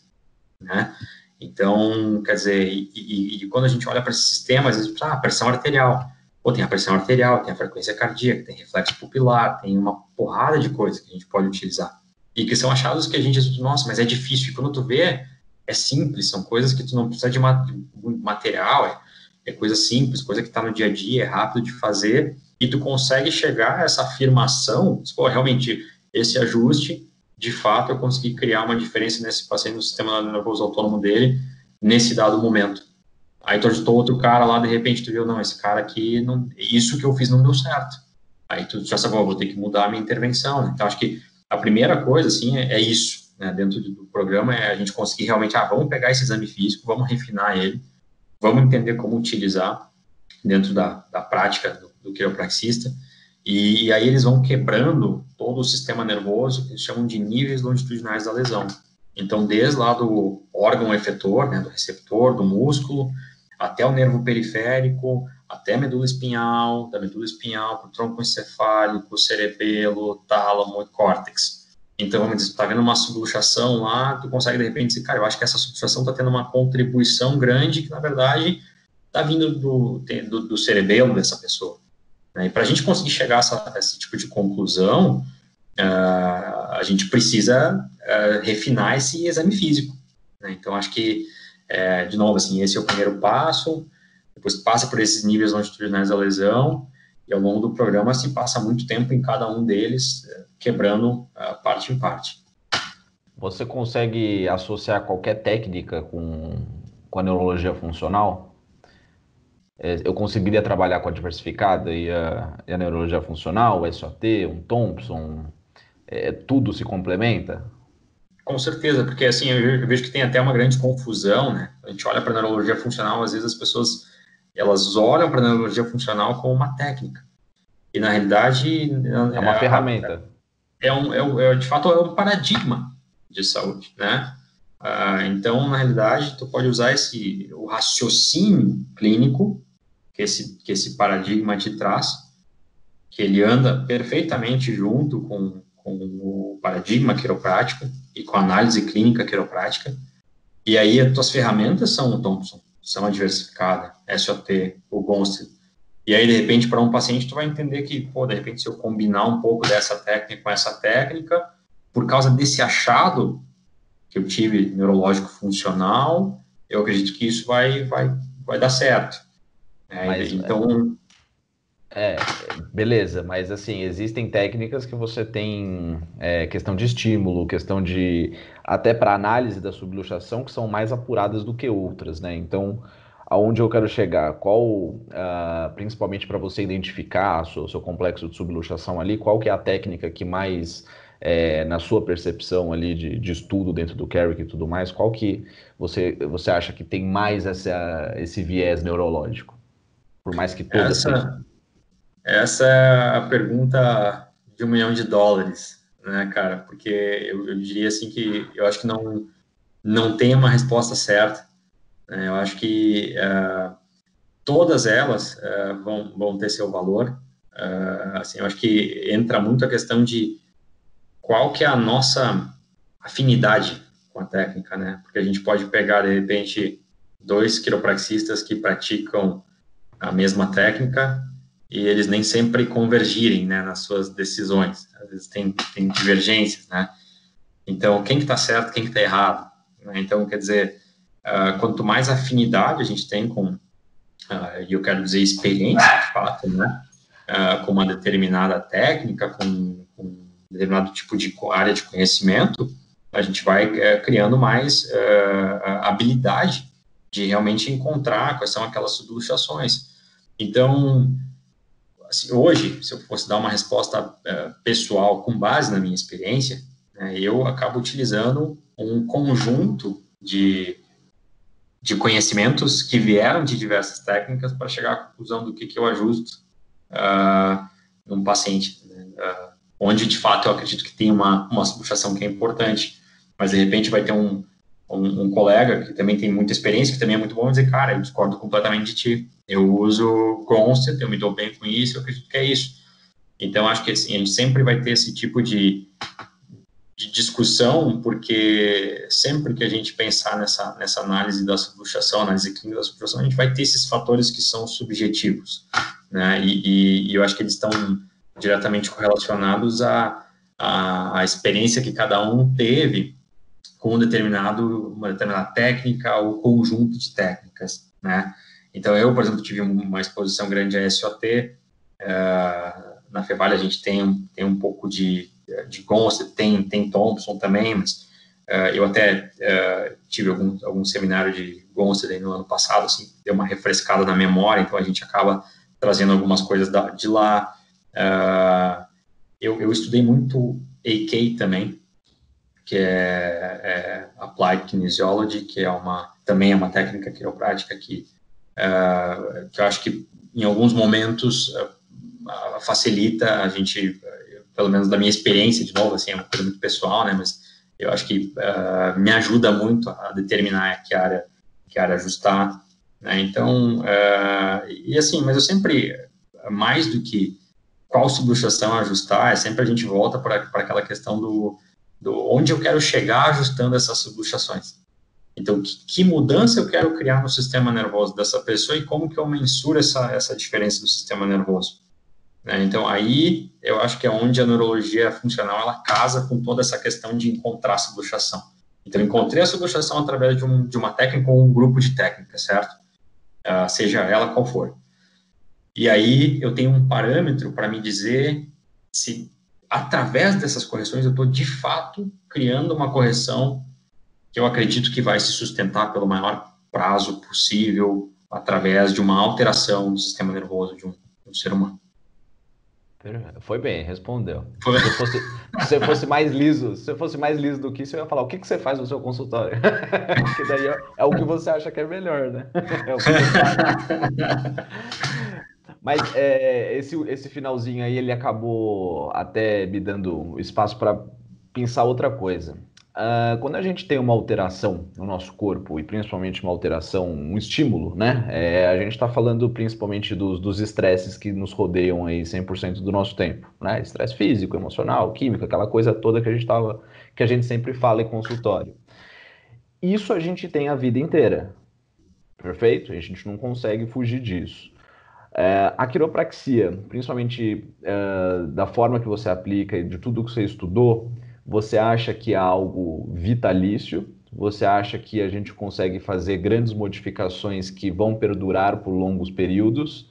Né? Então, quer dizer, e quando a gente olha para esse sistema, às vezes, pressão arterial. Pô, tem a pressão arterial, tem a frequência cardíaca, tem reflexo pupilar, tem uma porrada de coisas que a gente pode utilizar. E que são achados que a gente diz, nossa, mas é difícil. E quando tu vê, é simples, são coisas que tu não precisa de material, é coisa simples, coisa que está no dia a dia, é rápido de fazer, e tu consegue chegar a essa afirmação, pô, realmente, esse ajuste, de fato, eu consegui criar uma diferença nesse paciente, no sistema nervoso autônomo dele, nesse dado momento. Aí tu ajustou outro cara lá, de repente tu viu, não, esse cara aqui, não, isso que eu fiz não deu certo. Aí tu já sabe, vou ter que mudar a minha intervenção, né? Então, acho que a primeira coisa, assim, é isso, né? Dentro do programa, é a gente conseguir realmente, vamos pegar esse exame físico, vamos refinar ele, vamos entender como utilizar dentro da prática do quiropraxista, e aí eles vão quebrando todo o sistema nervoso, que eles chamam de níveis longitudinais da lesão. Então, desde lá do órgão efetor, né, do receptor, do músculo, até o nervo periférico, até a medula espinhal, da medula espinhal para o tronco encefálico, cerebelo, tálamo e córtex. Então, vamos dizer, tu está vendo uma subluxação lá, tu consegue, de repente, dizer, cara, eu acho que essa subluxação está tendo uma contribuição grande que, na verdade, está vindo do cerebelo dessa pessoa. Né? E para a gente conseguir chegar a esse tipo de conclusão, a gente precisa refinar esse exame físico. Né? Então, acho que, de novo, assim, esse é o primeiro passo, depois passa por esses níveis longitudinais da lesão, e ao longo do programa se passa muito tempo em cada um deles, quebrando parte em parte. Você consegue associar qualquer técnica com a neurologia funcional? Eu conseguiria trabalhar com a diversificada e a neurologia funcional, o SOT, um Thompson, tudo se complementa? Com certeza, porque assim, eu vejo que tem até uma grande confusão, né? A gente olha para a neurologia funcional, às vezes as pessoas, elas olham para a neurologia funcional como uma técnica. E na realidade... É uma ferramenta. De fato, é um paradigma de saúde, né? Então, na realidade, tu pode usar o raciocínio clínico que esse paradigma te traz, que ele anda perfeitamente junto com o paradigma quiroprático e com a análise clínica quiroprática, e aí as tuas ferramentas são o Thompson, são a diversificada, SOT, o Gonstead, e aí, de repente, para um paciente, tu vai entender que, pô, de repente, se eu combinar um pouco dessa técnica com essa técnica, por causa desse achado que eu tive neurológico funcional, eu acredito que isso vai dar certo. Então... beleza, mas assim, existem técnicas que você tem questão de estímulo, questão de... até para análise da subluxação, que são mais apuradas do que outras, né? Então, aonde eu quero chegar? Qual, principalmente para você identificar o seu complexo de subluxação ali, qual que é a técnica que mais, na sua percepção ali de estudo dentro do Carrick e tudo mais, qual que você acha que tem mais esse viés neurológico? Por mais que todas sejam... Essa é a pergunta de $1 milhão, né, cara? Porque eu diria assim que eu acho que não tem uma resposta certa. Né? Eu acho que todas elas vão ter seu valor. Assim, eu acho que entra muito a questão de qual que é a nossa afinidade com a técnica, né? Porque a gente pode pegar, de repente, 2 quiropraxistas que praticam a mesma técnica e eles nem sempre convergirem, né, nas suas decisões. Às vezes tem divergências, né? Então, quem que está certo, quem que está errado? Né? Então, quer dizer, quanto mais afinidade a gente tem com, e eu quero dizer experiência, de fato, né, com uma determinada técnica, com determinado tipo de área de conhecimento, a gente vai criando mais habilidade de realmente encontrar quais são aquelas subluxações. Então, assim, hoje, se eu fosse dar uma resposta pessoal com base na minha experiência, né, eu acabo utilizando um conjunto de conhecimentos que vieram de diversas técnicas para chegar à conclusão do que eu ajusto num paciente, né? Onde, de fato, eu acredito que tem uma subluxação que é importante, mas, de repente, vai ter um colega que também tem muita experiência, que também é muito bom, dizer, cara, eu discordo completamente de ti, eu uso Gonstead, eu me dou bem com isso, eu acredito que é isso. Então, acho que assim, a gente sempre vai ter esse tipo de discussão, porque sempre que a gente pensar nessa análise da subluxação, análise clínica da subluxação, a gente vai ter esses fatores que são subjetivos, né? E eu acho que eles estão diretamente correlacionados à experiência que cada um teve com uma determinada técnica ou conjunto de técnicas, né? Então, eu, por exemplo, tive uma exposição grande a SOT. Na Fevale a gente tem um pouco de Gonstead, tem Thompson também, mas eu até tive algum seminário de Gonstead aí no ano passado, assim, deu uma refrescada na memória, então a gente acaba trazendo algumas coisas de lá. Eu estudei muito AK também, que é Applied Kinesiology, que também é uma técnica quiroprática que eu acho que em alguns momentos facilita a gente, pelo menos da minha experiência, de novo, assim, é uma coisa muito pessoal, né, mas eu acho que me ajuda muito a determinar que área ajustar, né, então, e assim, mas eu sempre, mais do que qual subluxação ajustar, sempre a gente volta para aquela questão do onde eu quero chegar ajustando essas subluxações. Então, que mudança eu quero criar no sistema nervoso dessa pessoa e como que eu mensuro essa diferença do sistema nervoso? Né? Então, aí eu acho que é onde a neurologia funcional ela casa com toda essa questão de encontrar a subluxação. Então, encontrei a subluxação através de uma técnica ou um grupo de técnicas, certo? Seja ela qual for. E aí eu tenho um parâmetro para me dizer se, através dessas correções, eu estou, de fato, criando uma correção que eu acredito que vai se sustentar pelo maior prazo possível através de uma alteração do sistema nervoso de um ser humano. Foi bem, respondeu. Se você fosse mais liso do que isso, eu ia falar, o que você faz no seu consultório? Porque daí é o que você acha que é melhor, né? É o que você faz. Mas esse finalzinho aí, ele acabou até me dando espaço para pensar outra coisa. Quando a gente tem uma alteração no nosso corpo, e principalmente uma alteração, um estímulo, né? A gente está falando principalmente dos estresses que nos rodeiam aí 100% do nosso tempo, né? Estresse físico, emocional, químico, aquela coisa toda que a gente sempre fala em consultório. Isso a gente tem a vida inteira, perfeito? A gente não consegue fugir disso. A quiropraxia, principalmente da forma que você aplica e de tudo que você estudou, você acha que é algo vitalício? Você acha que a gente consegue fazer grandes modificações que vão perdurar por longos períodos?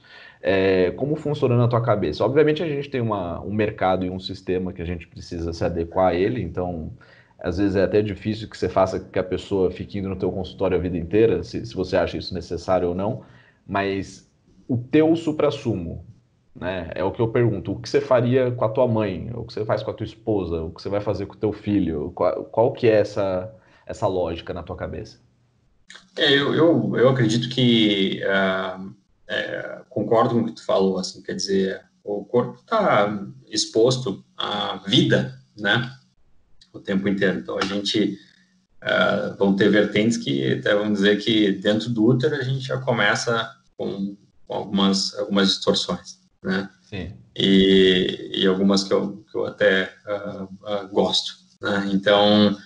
Como funciona na tua cabeça? Obviamente a gente tem um mercado e um sistema que a gente precisa se adequar a ele, então às vezes é até difícil que você faça que a pessoa fique indo no teu consultório a vida inteira, se você acha isso necessário ou não, mas o teu suprassumo, né? É o que eu pergunto. O que você faria com a tua mãe? O que você faz com a tua esposa? O que você vai fazer com o teu filho? Qual que é essa lógica na tua cabeça? Eu acredito que concordo com o que tu falou, assim, quer dizer, o corpo está exposto à vida, né? O tempo inteiro. Então, a gente vão ter vertentes que até vamos dizer que dentro do útero a gente já começa com algumas distorções, né? Sim. E algumas que eu até gosto, né? Então,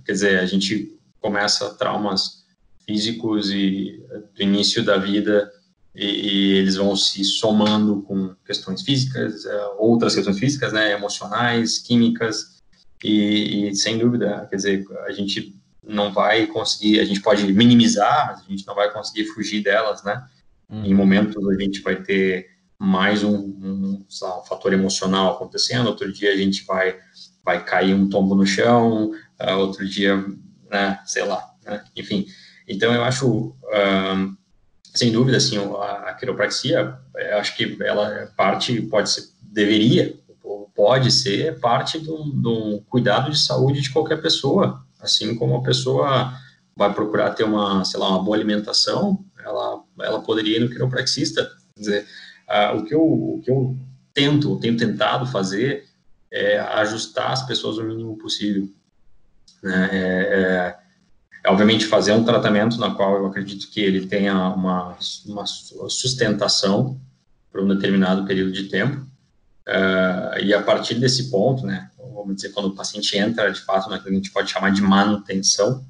quer dizer, a gente começa traumas físicos do início da vida e eles vão se somando com questões físicas, outras questões físicas, né? Emocionais, químicas e sem dúvida, quer dizer, a gente não vai conseguir, a gente pode minimizar, mas a gente não vai conseguir fugir delas, né? Em momentos a gente vai ter mais um fator emocional acontecendo, outro dia a gente vai cair um tombo no chão, outro dia, né, sei lá, né? Enfim. Então, eu acho, sem dúvida, assim, a quiropraxia, eu acho que ela pode ser parte do cuidado de saúde de qualquer pessoa, assim como a pessoa vai procurar ter uma boa alimentação, ela poderia ir no quiropraxista. Quer dizer, o que eu tenho tentado fazer é ajustar as pessoas o mínimo possível, né? Obviamente, fazer um tratamento na qual eu acredito que ele tenha uma sustentação por um determinado período de tempo, e a partir desse ponto, né, vamos dizer, quando o paciente entra, de fato, naquilo que a gente pode chamar de manutenção,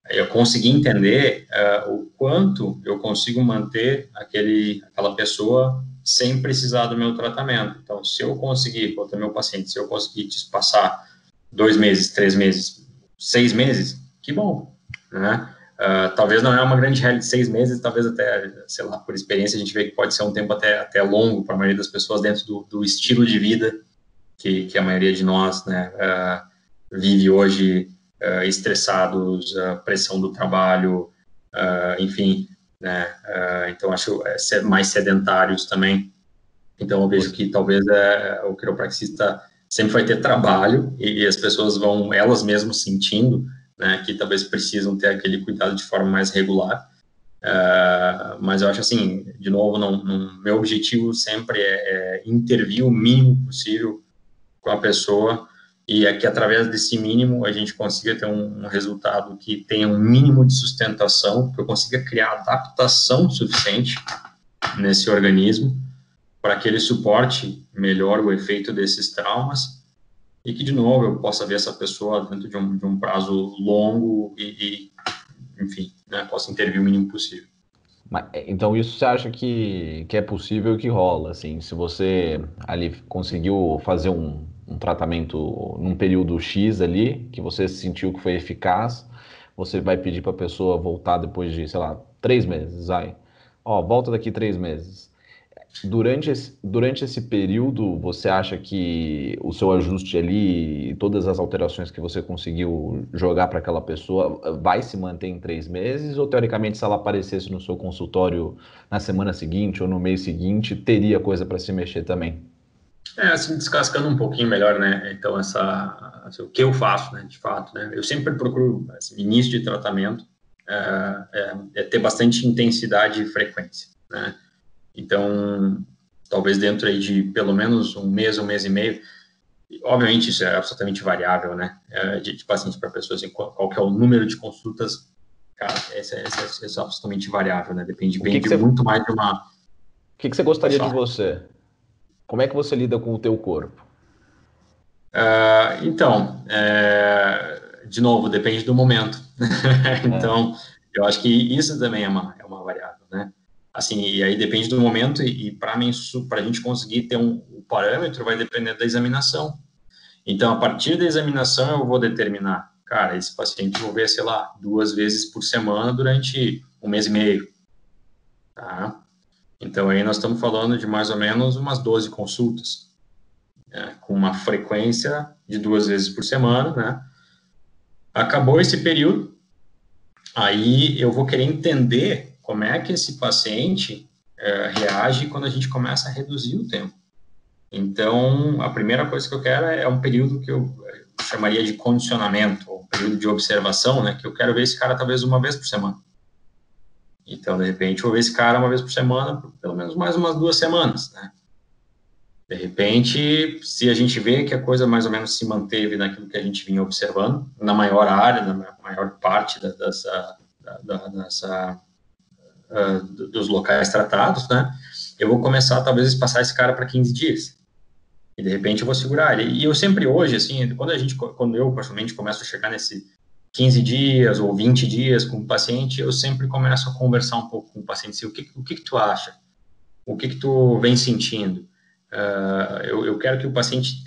eu consegui entender o quanto eu consigo manter aquela pessoa sem precisar do meu tratamento. Então, se eu conseguir, meu paciente, se eu conseguir te passar 2 meses, 3 meses, 6 meses, que bom, né? Talvez não é uma grande realidade de 6 meses, talvez até, sei lá, por experiência a gente vê que pode ser um tempo até longo para a maioria das pessoas dentro do estilo de vida que a maioria de nós, né, vive hoje, estressados, pressão do trabalho, enfim, né, então acho ser mais sedentários também. Então eu vejo que talvez o quiropraxista sempre vai ter trabalho e as pessoas vão elas mesmas sentindo, né, que talvez precisam ter aquele cuidado de forma mais regular, mas eu acho assim, de novo, meu objetivo sempre é intervir o mínimo possível com a pessoa e é que através desse mínimo a gente consiga ter um resultado que tenha um mínimo de sustentação, que eu consiga criar adaptação suficiente nesse organismo para que ele suporte melhor o efeito desses traumas e que, de novo, eu possa ver essa pessoa dentro de um prazo longo e enfim, né, possa intervir o mínimo possível. Então isso você acha que é possível, que rola, assim, se você ali conseguiu fazer um tratamento num período X ali, que você sentiu que foi eficaz, você vai pedir para a pessoa voltar depois de, sei lá, 3 meses, volta daqui 3 meses. Durante esse período, você acha que o seu ajuste ali, todas as alterações que você conseguiu jogar para aquela pessoa, vai se manter em 3 meses? Ou, teoricamente, se ela aparecesse no seu consultório na semana seguinte ou no mês seguinte, teria coisa para se mexer também? Assim, descascando um pouquinho melhor, né, então o que eu faço, né, de fato, né, eu sempre procuro, assim, início de tratamento, ter bastante intensidade e frequência, né, então, talvez dentro aí de pelo menos um mês e meio, obviamente isso é absolutamente variável, né, de paciente para pessoa, assim, qual que é o número de consultas, cara, esse é absolutamente variável, né, depende muito mais de uma... O que você gostaria de você? Como é que você lida com o teu corpo? Então, de novo, depende do momento. Então, eu acho que isso também é uma variável, né? Assim, e aí depende do momento e para mim, para a gente conseguir ter um parâmetro, vai depender da examinação. Então, a partir da examinação, eu vou determinar, cara, esse paciente eu vou ver, sei lá, 2 vezes por semana durante 1 mês e meio, tá? Então, aí nós estamos falando de mais ou menos umas 12 consultas, com uma frequência de 2 vezes por semana, né? Acabou esse período, aí eu vou querer entender como é que esse paciente reage quando a gente começa a reduzir o tempo. Então, a primeira coisa que eu quero é um período que eu chamaria de condicionamento, ou um período de observação, né? Que eu quero ver esse cara talvez 1 vez por semana. Então, de repente, eu vou ver esse cara 1 vez por semana, por pelo menos mais umas 2 semanas, né? De repente, se a gente vê que a coisa mais ou menos se manteve naquilo que a gente vinha observando, na maior área, na maior parte dos locais tratados, né? Eu vou começar, talvez, a espaçar esse cara para 15 dias. E, de repente, eu vou segurar ele. E eu sempre hoje, assim, quando eu, particularmente, começo a chegar nesse 15 dias ou 20 dias com o paciente, eu sempre começo a conversar um pouco com o paciente. Assim, o que tu acha? O que tu vem sentindo? Eu quero que o paciente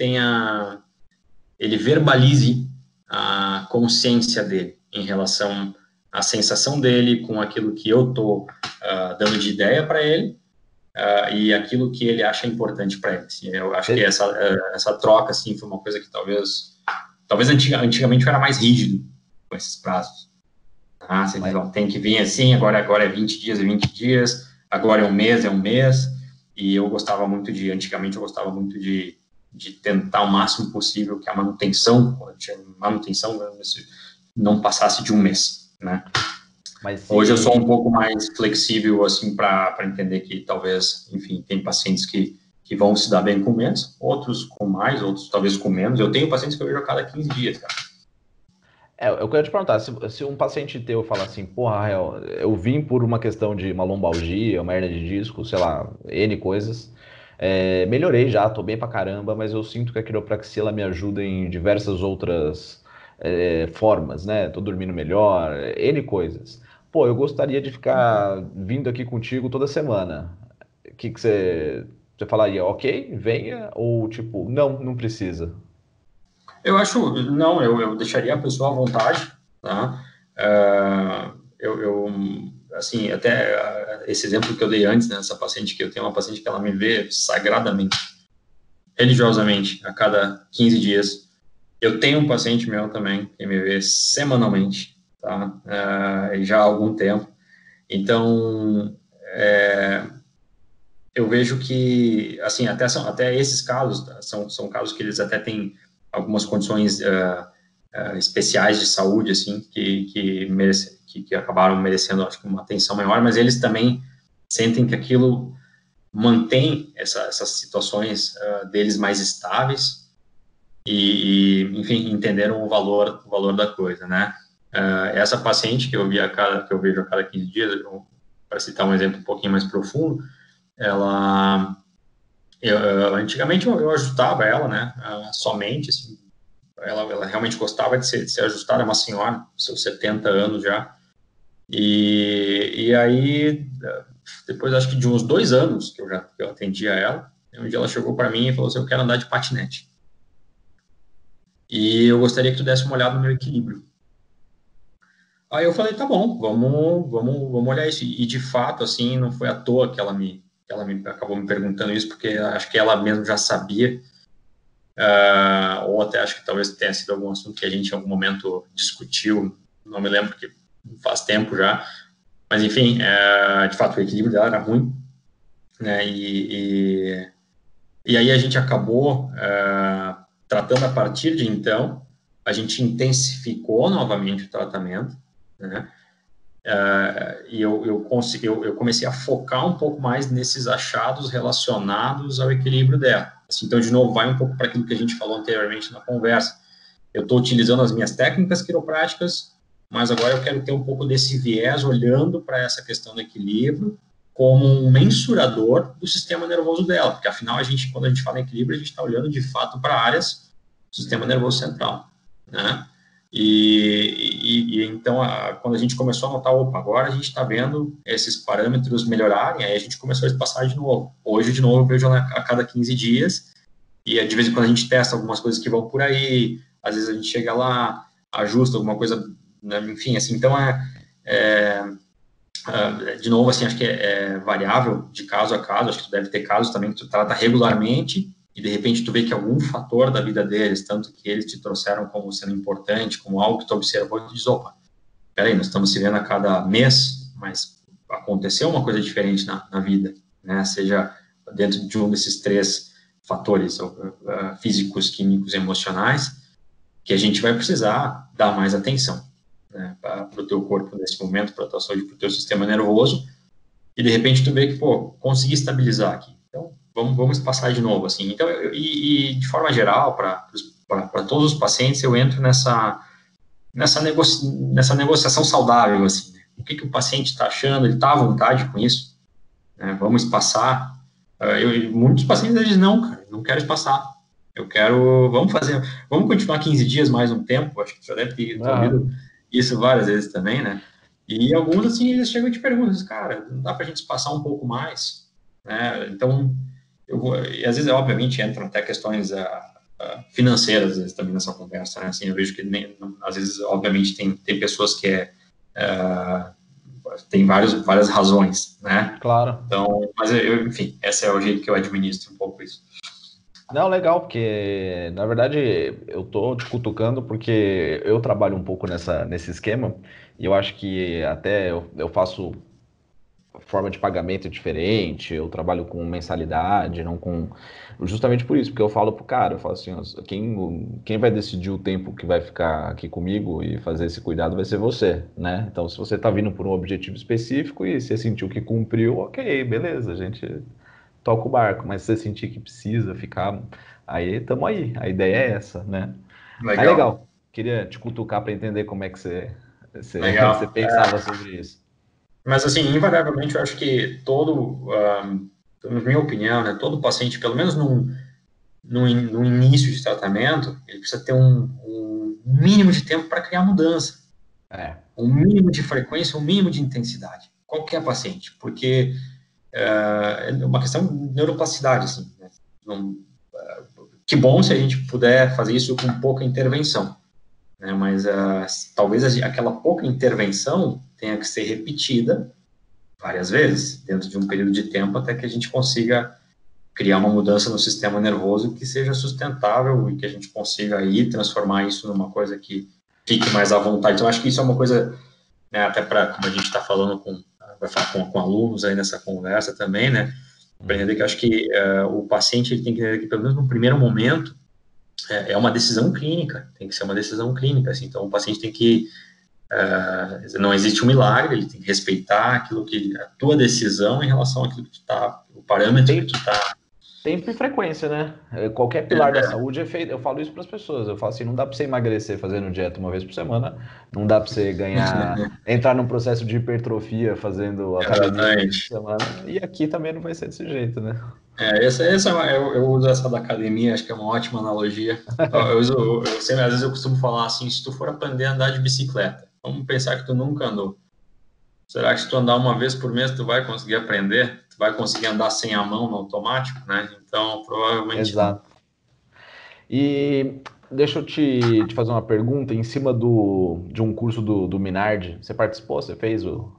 ele verbalize a consciência dele em relação à sensação dele com aquilo que eu estou dando de ideia para ele e aquilo que ele acha importante para ele. Assim, eu acho que essa troca assim, foi uma coisa que talvez antigamente eu era mais rígido com esses prazos. Ah, você diz, ó, tem que vir assim, agora é 20 dias, é 20 dias, agora é um mês, e antigamente eu gostava muito de tentar o máximo possível que a manutenção, não passasse de um mês, né? Mas Hoje eu sou um pouco mais flexível, assim, para entender que talvez, enfim, tem pacientes que vão se dar bem com menos, outros com mais, outros talvez com menos. Eu tenho pacientes que eu vejo a cada 15 dias, cara. eu queria te perguntar, se um paciente teu falar assim, porra, Rael, eu vim por uma questão de uma lombalgia, uma hernia de disco, sei lá, N coisas, melhorei já, tô bem pra caramba, mas eu sinto que a quiropraxia ela me ajuda em diversas outras formas, né? Tô dormindo melhor, N coisas. Pô, eu gostaria de ficar vindo aqui contigo toda semana. O que você falaria? Ok, venha, ou tipo, não precisa? Eu deixaria a pessoa à vontade, tá? Assim, até esse exemplo que eu dei antes, né, essa paciente que eu tenho, uma paciente que ela me vê sagradamente, religiosamente, a cada 15 dias. Eu tenho um paciente meu também, que me vê semanalmente, tá? Já há algum tempo. Então, eu vejo que, assim, até esses casos, tá? São casos que eles até têm algumas condições especiais de saúde, assim, que acabaram merecendo, acho que, uma atenção maior, mas eles também sentem que aquilo mantém essas situações deles mais estáveis enfim, entenderam o valor da coisa, né? Essa paciente que eu vejo a cada 15 dias, para citar um exemplo um pouquinho mais profundo, ela antigamente eu ajustava ela, né, somente, assim, ela realmente gostava de ser ajustada, é uma senhora, seus 70 anos já, e aí, depois acho que de uns 2 anos que eu atendia ela, um dia ela chegou para mim e falou assim, eu quero andar de patinete, e eu gostaria que tu desse uma olhada no meu equilíbrio. Aí eu falei, tá bom, vamos olhar isso. E de fato, assim, não foi à toa que ela acabou me perguntando isso, porque acho que ela mesmo já sabia, ou até acho que talvez tenha sido algum assunto que a gente em algum momento discutiu, não me lembro, porque faz tempo já. Mas enfim, de fato o equilíbrio dela era ruim, né? E aí a gente acabou tratando a partir de então, a gente intensificou novamente o tratamento, né? E eu comecei a focar um pouco mais nesses achados relacionados ao equilíbrio dela. Assim, então, de novo, vai um pouco para aquilo que a gente falou anteriormente na conversa. Eu estou utilizando as minhas técnicas quiropráticas, mas agora eu quero ter um pouco desse viés olhando para essa questão do equilíbrio como um mensurador do sistema nervoso dela, porque afinal quando a gente fala em equilíbrio, a gente está olhando de fato para áreas do sistema nervoso central, né? E então, quando a gente começou a notar, opa, agora a gente está vendo esses parâmetros melhorarem, aí a gente começou a espaçar de novo. Hoje, de novo, eu vejo ela a cada 15 dias, e de vez em quando a gente testa algumas coisas que vão por aí, às vezes a gente chega lá, ajusta alguma coisa, né? Enfim, assim, então de novo, assim, acho que é variável de caso a caso, acho que tu deve ter casos também que tu trata regularmente, e de repente tu vê que algum fator da vida deles, tanto que eles te trouxeram como sendo importante, como algo que tu observou, e tu diz, opa, peraí, nós estamos se vendo a cada mês, mas aconteceu uma coisa diferente na vida, né, seja dentro de um desses 3 fatores, físicos, químicos e emocionais, que a gente vai precisar dar mais atenção, né, para o teu corpo nesse momento, para a tua saúde, para o teu sistema nervoso, e de repente tu vê que, pô, consegui estabilizar aqui. Então, vamos passar de novo, assim. Então, e de forma geral, para todos os pacientes, eu entro nessa negociação saudável, assim. Né? O que o paciente está achando? Ele está à vontade com isso? Né? Vamos espaçar? Muitos pacientes dizem, não, cara, não quero espaçar. Vamos continuar 15 dias mais um tempo, acho que você deve ter ouvido isso várias vezes também, né? E alguns, assim, eles chegam e te perguntam, cara, não dá pra gente passar um pouco mais? Né? Então, e às vezes, obviamente, entram até questões financeiras, às vezes, também nessa conversa, né? Assim, eu vejo que, às vezes, obviamente, tem pessoas que tem várias razões, né? Claro. Então, mas enfim, esse é o jeito que eu administro um pouco isso. Não, legal, porque na verdade eu tô te cutucando porque eu trabalho um pouco nesse esquema E eu acho que até eu faço forma de pagamento diferente, eu trabalho com mensalidade, não com... Justamente por isso, porque eu falo pro cara, eu falo assim, quem vai decidir o tempo que vai ficar aqui comigo e fazer esse cuidado vai ser você, né? Então, se você tá vindo por um objetivo específico e você sentiu que cumpriu, ok, beleza, a gente toca o barco, mas se você sentir que precisa ficar, aí tamo aí, a ideia é essa, né? Mas Legal, legal, queria te cutucar para entender como é que você legal. pensava sobre isso. Mas, assim, invariavelmente, eu acho que na minha opinião, né, todo paciente, pelo menos no início de tratamento, ele precisa ter um mínimo de tempo para criar mudança, É, um mínimo de frequência, um mínimo de intensidade. Qualquer paciente, porque é uma questão de neuroplasticidade, assim, né? Não, que bom se a gente puder fazer isso com pouca intervenção, né? Mas talvez aquela pouca intervenção tenha que ser repetida várias vezes, dentro de um período de tempo, até que a gente consiga criar uma mudança no sistema nervoso que seja sustentável e que a gente consiga aí transformar isso numa coisa que fique mais à vontade. Então, acho que isso é uma coisa, né, até para, como a gente está falando vai falar com alunos aí nessa conversa também, né, para entender que eu acho que o paciente ele tem que entender que, pelo menos no primeiro momento, é uma decisão clínica, tem que ser uma decisão clínica, assim, então o paciente tem que, não existe um milagre, ele tem que respeitar aquilo que, a tua decisão em relação àquilo que tu tá, o parâmetro que tu tá. tempo e frequência, né? Qualquer pilar da saúde é feito. Eu falo isso para as pessoas. Eu falo assim, não dá para você emagrecer fazendo dieta uma vez por semana, não dá para você entrar num processo de hipertrofia fazendo academia uma vez por Exatamente. semana. E aqui também não vai ser desse jeito, né? Eu uso essa da academia, acho que é uma ótima analogia. Às vezes eu costumo falar assim, se tu for aprender a andar de bicicleta, vamos pensar que tu nunca andou. Será que se tu andar uma vez por mês, tu vai conseguir aprender? Tu vai conseguir andar sem a mão no automático, né? Então, provavelmente não. Exato. E deixa eu te fazer uma pergunta em cima de um curso do Minardi. Você participou? Você fez o.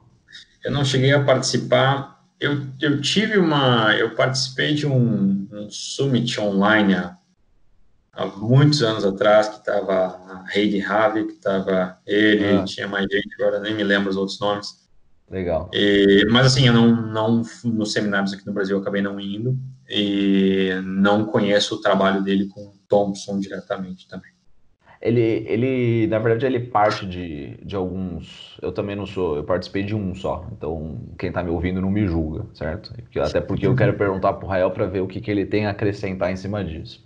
Eu não cheguei a participar. Eu participei de um summit online há muitos anos atrás, que estava a Heidi Harvey, que estava ele, Ah, tinha mais gente, agora nem me lembro os outros nomes. legal. Mas assim, eu não nos seminários aqui no Brasil eu acabei não indo e não conheço o trabalho dele com o Thompson diretamente também. Na verdade, ele parte de alguns. Eu também não sou, eu participei de um só. Então, quem tá me ouvindo não me julga, certo? Até porque eu quero perguntar pro Rael para ver o que ele tem a acrescentar em cima disso.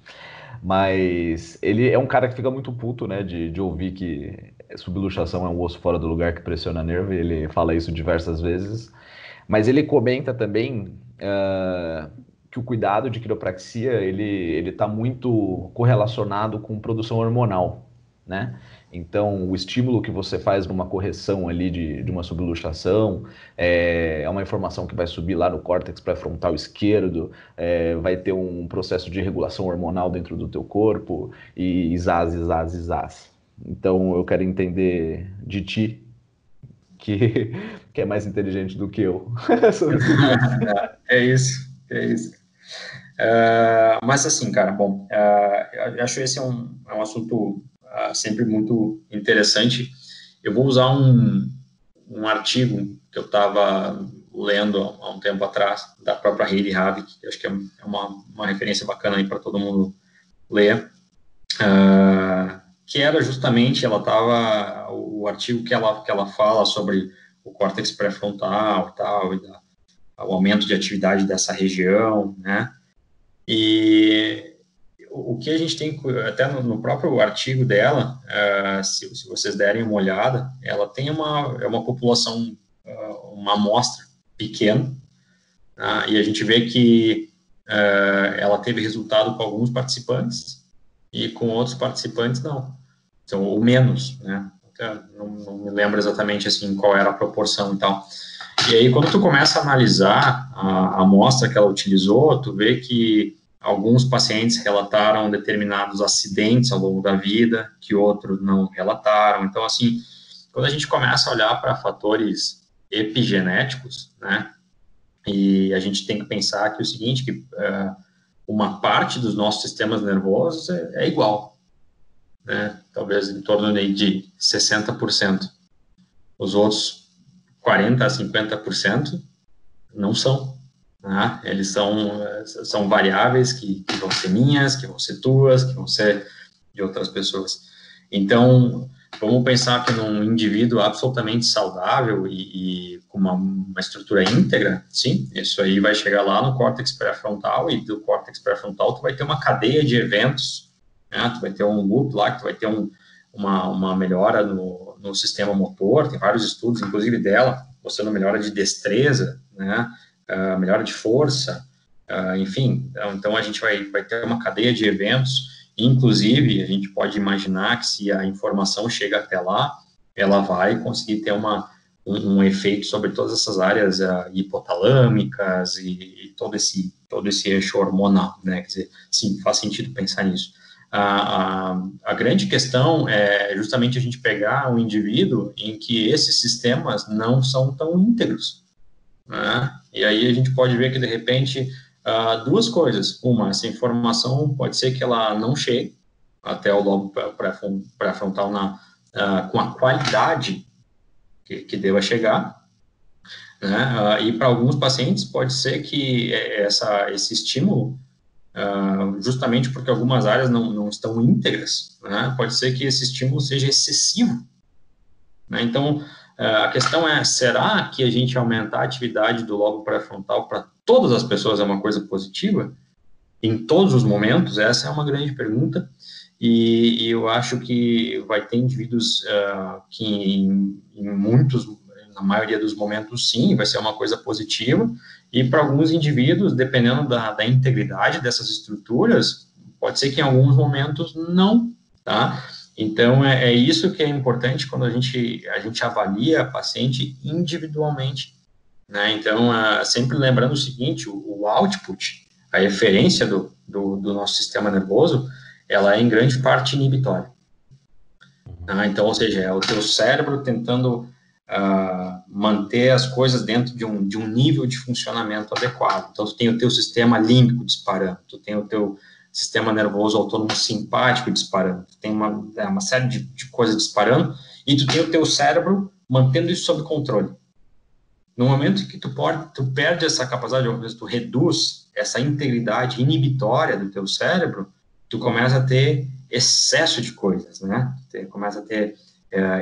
Mas ele é um cara que fica muito puto, né, de ouvir que subluxação é um osso fora do lugar que pressiona nervo. E ele fala isso diversas vezes. Mas ele comenta também que o cuidado de quiropraxia ele está muito correlacionado com produção hormonal, né? Então, o estímulo que você faz numa correção ali de uma subluxação é uma informação que vai subir lá no córtex pré-frontal esquerdo, vai ter um processo de regulação hormonal dentro do teu corpo e zaz. Então, eu quero entender de ti, que é mais inteligente do que eu sobre tudo isso. É isso, é isso. Mas assim, cara, bom, eu acho esse é um assunto sempre muito interessante. Eu vou usar um artigo que eu estava lendo há um tempo atrás, da própria Heidi Harvey, que acho que é uma referência bacana aí para todo mundo ler, que era justamente, o artigo que ela fala sobre o córtex pré-frontal e tal, o aumento de atividade dessa região, né? E o que a gente tem, até no próprio artigo dela, se vocês derem uma olhada, ela tem uma população, uma amostra pequena, e a gente vê que ela teve resultado com alguns participantes e com outros participantes não, então, ou menos, né? Não me lembro exatamente assim qual era a proporção e tal. E aí, quando tu começa a analisar a amostra que ela utilizou, tu vê que alguns pacientes relataram determinados acidentes ao longo da vida, que outros não relataram. Então, assim, quando a gente começa a olhar para fatores epigenéticos, né, e a gente tem que pensar que o seguinte, que uma parte dos nossos sistemas nervosos é igual, né, talvez em torno de 60%. Os outros 40% a 50% não são. Né? Eles são variáveis que vão ser minhas, que vão ser tuas, que vão ser de outras pessoas. Então, vamos pensar que num indivíduo absolutamente saudável e com uma estrutura íntegra, sim, isso aí vai chegar lá no córtex pré-frontal, e do córtex pré-frontal tu vai ter uma cadeia de eventos, né? Tu vai ter um loop lá, que tu vai ter uma melhora no sistema motor, tem vários estudos, inclusive dela, mostrando melhora de destreza, né? Melhora de força, enfim, então a gente vai ter uma cadeia de eventos. Inclusive, a gente pode imaginar que se a informação chega até lá, ela vai conseguir ter um efeito sobre todas essas áreas hipotalâmicas e todo esse eixo hormonal, né? Quer dizer, sim, faz sentido pensar nisso. A grande questão é justamente a gente pegar um indivíduo em que esses sistemas não são tão íntegros, né? E aí a gente pode ver que, de repente, duas coisas. Uma, essa informação pode ser que ela não chegue até o lobo pré-frontal com a qualidade que deva chegar, né? E para alguns pacientes pode ser que esse estímulo, justamente porque algumas áreas não estão íntegras, né? Pode ser que esse estímulo seja excessivo, né? Então, a questão é, será que a gente aumentar a atividade do lobo pré-frontal para todas as pessoas é uma coisa positiva? Em todos os momentos? Essa é uma grande pergunta, e eu acho que vai ter indivíduos que na maioria dos momentos, sim, vai ser uma coisa positiva, e para alguns indivíduos, dependendo da integridade dessas estruturas, pode ser que em alguns momentos não, tá? Então, é isso que é importante quando a gente avalia a paciente individualmente, né? Então, sempre lembrando o seguinte, o output, a eferência do nosso sistema nervoso, ela é em grande parte inibitória. Tá? Então, ou seja, é o teu cérebro tentando manter as coisas dentro de um nível de funcionamento adequado. Então, tu tem o teu sistema límbico disparando, tu tem o teu sistema nervoso autônomo simpático disparando, tu tem uma série de coisas disparando, e tu tem o teu cérebro mantendo isso sob controle. No momento que tu perde essa capacidade, ou tu reduz essa integridade inibitória do teu cérebro, tu começa a ter excesso de coisas, né? Tu começa a ter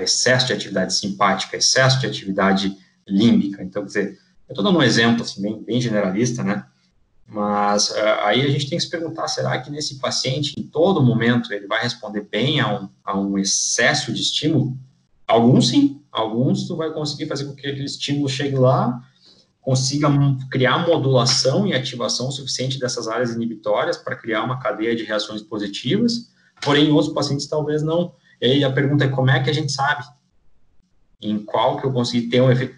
excesso de atividade simpática, excesso de atividade límbica. Então, quer dizer, eu estou dando um exemplo assim, bem generalista, né? Mas aí a gente tem que se perguntar, será que nesse paciente, em todo momento, ele vai responder bem a um excesso de estímulo? Alguns sim, alguns tu vai conseguir fazer com que aquele estímulo chegue lá, consiga criar modulação e ativação suficiente dessas áreas inibitórias para criar uma cadeia de reações positivas, porém em outros pacientes talvez não. E aí a pergunta é, como é que a gente sabe em qual que eu consegui ter um efeito?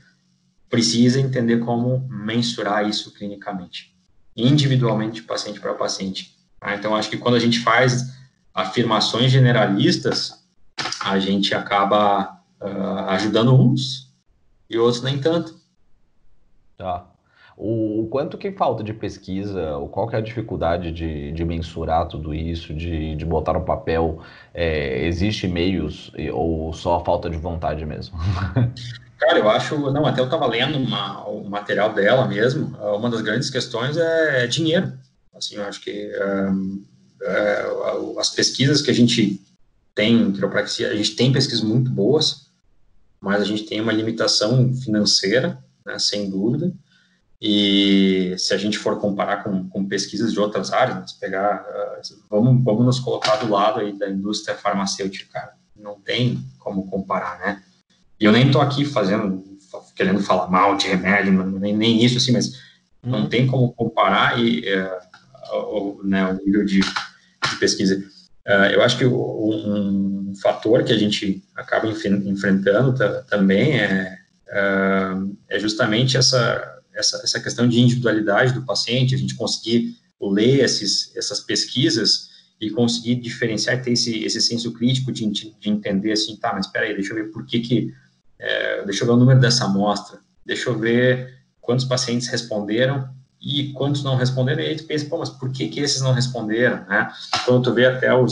Precisa entender como mensurar isso clinicamente, individualmente, paciente para paciente. Tá? Então, acho que quando a gente faz afirmações generalistas, a gente acaba ajudando uns e outros nem tanto. Tá. O quanto que falta de pesquisa, ou qual que é a dificuldade de mensurar tudo isso, de botar no papel? Existe meios ou só a falta de vontade mesmo? Cara, eu acho... Não, até eu estava lendo o material dela mesmo. Uma das grandes questões é dinheiro. Assim, eu acho que as pesquisas que a gente tem em quiropraxia, a gente tem pesquisas muito boas, mas a gente tem uma limitação financeira, né, sem dúvida. E se a gente for comparar com pesquisas de outras áreas, vamos nos colocar do lado aí da indústria farmacêutica, cara. Não tem como comparar, né? E eu nem estou aqui querendo falar mal de remédio, nem isso, assim, mas não tem como comparar o nível de pesquisa. Eu acho que um fator que a gente acaba enfrentando também é justamente essa questão de individualidade do paciente, a gente conseguir ler essas pesquisas e conseguir diferenciar e ter esse senso crítico de entender assim, tá, mas espera aí, deixa eu ver deixa eu ver o número dessa amostra, deixa eu ver quantos pacientes responderam e quantos não responderam, e aí tu pensa, pô, mas por que esses não responderam, né? Quando tu vê até o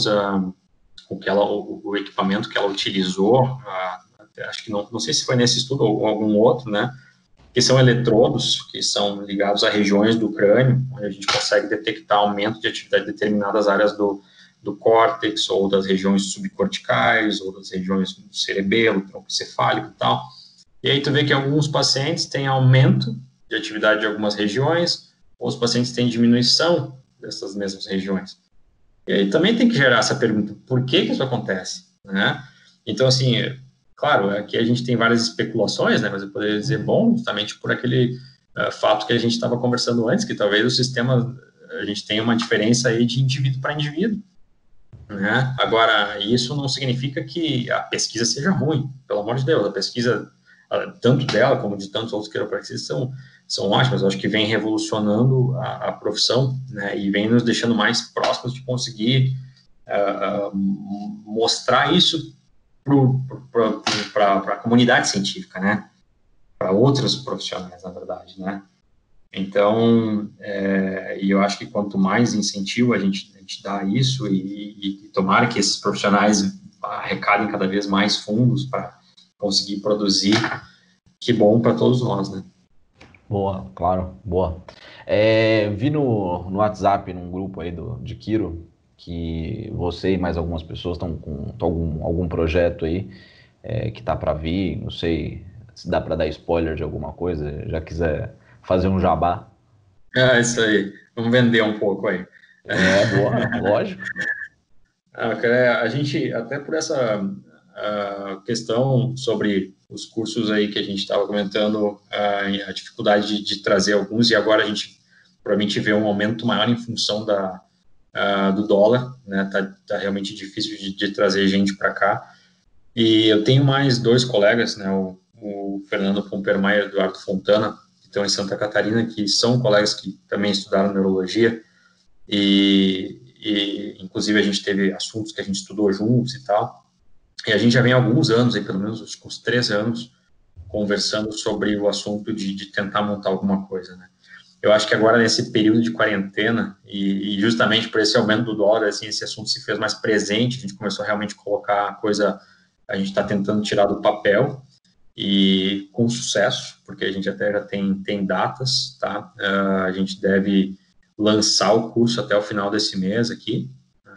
equipamento que ela utilizou, acho que não sei se foi nesse estudo ou algum outro, né, que são eletrodos que são ligados a regiões do crânio, onde a gente consegue detectar aumento de atividade em determinadas áreas do córtex, ou das regiões subcorticais, ou das regiões do cerebelo, tronco cefálico e tal. E aí tu vê que alguns pacientes têm aumento de atividade de algumas regiões, ou os pacientes têm diminuição dessas mesmas regiões. E aí também tem que gerar essa pergunta, por que isso acontece, né? Então, assim, claro, aqui a gente tem várias especulações, né, mas eu poderia dizer, bom, justamente por aquele fato que a gente estava conversando antes, que talvez o sistema, a gente tenha uma diferença aí de indivíduo para indivíduo, né? Agora, isso não significa que a pesquisa seja ruim, pelo amor de Deus, a pesquisa, tanto dela como de tantos outros quiropraxistas, são ótimas, eu acho que vem revolucionando a profissão, né, e vem nos deixando mais próximos de conseguir mostrar isso para a comunidade científica, né, para outros profissionais, na verdade, né. Então, e eu acho que quanto mais incentivo a gente dá isso, e tomara que esses profissionais arrecadem cada vez mais fundos para conseguir produzir, que bom para todos nós, né. Boa, claro, boa. Vi no WhatsApp, num grupo aí de Quiro, que você e mais algumas pessoas estão com algum projeto aí que tá para vir, não sei se dá para dar spoiler de alguma coisa, já quiser fazer um jabá. Isso aí, vamos vender um pouco aí. Boa, lógico. A gente, até por essa questão sobre os cursos aí que a gente estava comentando, a dificuldade de trazer alguns, e agora a gente provavelmente vê um aumento maior em função do dólar, né? Tá realmente difícil de trazer gente para cá. E eu tenho mais dois colegas, né? O Fernando Pompermayer e o Eduardo Fontana, que estão em Santa Catarina, que são colegas que também estudaram neurologia, e inclusive a gente teve assuntos que a gente estudou juntos e tal. E a gente já vem há alguns anos, aí, pelo menos uns 3 anos, conversando sobre o assunto de tentar montar alguma coisa, né? Eu acho que agora, nesse período de quarentena, e justamente por esse aumento do dólar, assim, esse assunto se fez mais presente, a gente começou a realmente colocar a coisa, a gente está tentando tirar do papel, e com sucesso, porque a gente até já tem datas, tá? A gente deve lançar o curso até o final desse mês aqui,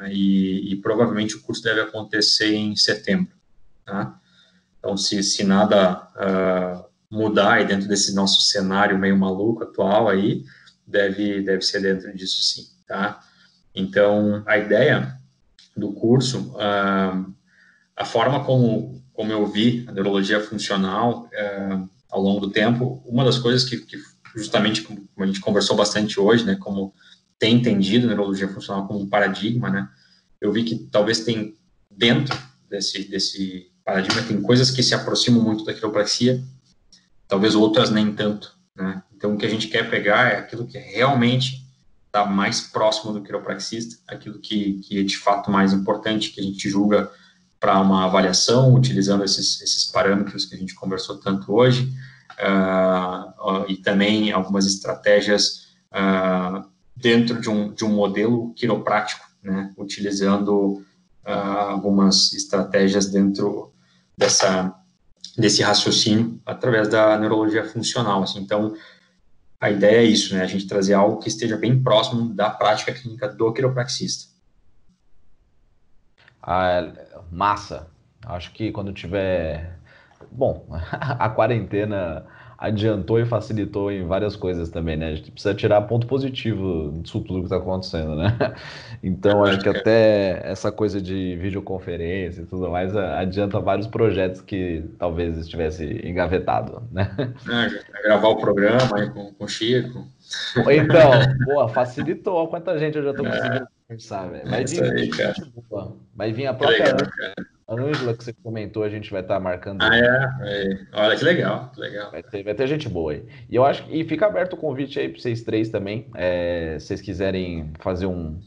e provavelmente o curso deve acontecer em setembro, tá? Então, se nada mudar aí dentro desse nosso cenário meio maluco atual aí, deve ser dentro disso sim, tá? Então, a ideia do curso, a forma como eu vi a neurologia funcional ao longo do tempo, uma das coisas que justamente como a gente conversou bastante hoje, né, como tem entendido a neurologia funcional como um paradigma, né, eu vi que talvez tem dentro desse paradigma, tem coisas que se aproximam muito da quiropraxia, talvez outras nem tanto, né, então o que a gente quer pegar é aquilo que realmente está mais próximo do quiropraxista, aquilo que é de fato mais importante, que a gente julga para uma avaliação, utilizando esses parâmetros que a gente conversou tanto hoje, e também algumas estratégias dentro de um modelo quiroprático, né, utilizando algumas estratégias dentro desse raciocínio através da neurologia funcional. Assim. Então, a ideia é isso, né, a gente trazer algo que esteja bem próximo da prática clínica do quiropraxista. Massa. Acho que quando tiver... Bom, a quarentena adiantou e facilitou em várias coisas também, né? A gente precisa tirar ponto positivo disso tudo que está acontecendo, né? Então, acho que até essa coisa de videoconferência e tudo mais adianta vários projetos que talvez estivesse engavetado, né? Gravar o programa aí com o Chico. Então, boa, facilitou. Olha quanta gente eu já estou conseguindo conversar, velho. Vai vir aí, cara. gente boa. Vai vir a própria Ângela que você comentou, a gente vai estar marcando. Olha que legal, que legal. Vai ter gente boa aí. E eu acho que fica aberto o convite aí para vocês três também. Se vocês quiserem fazer um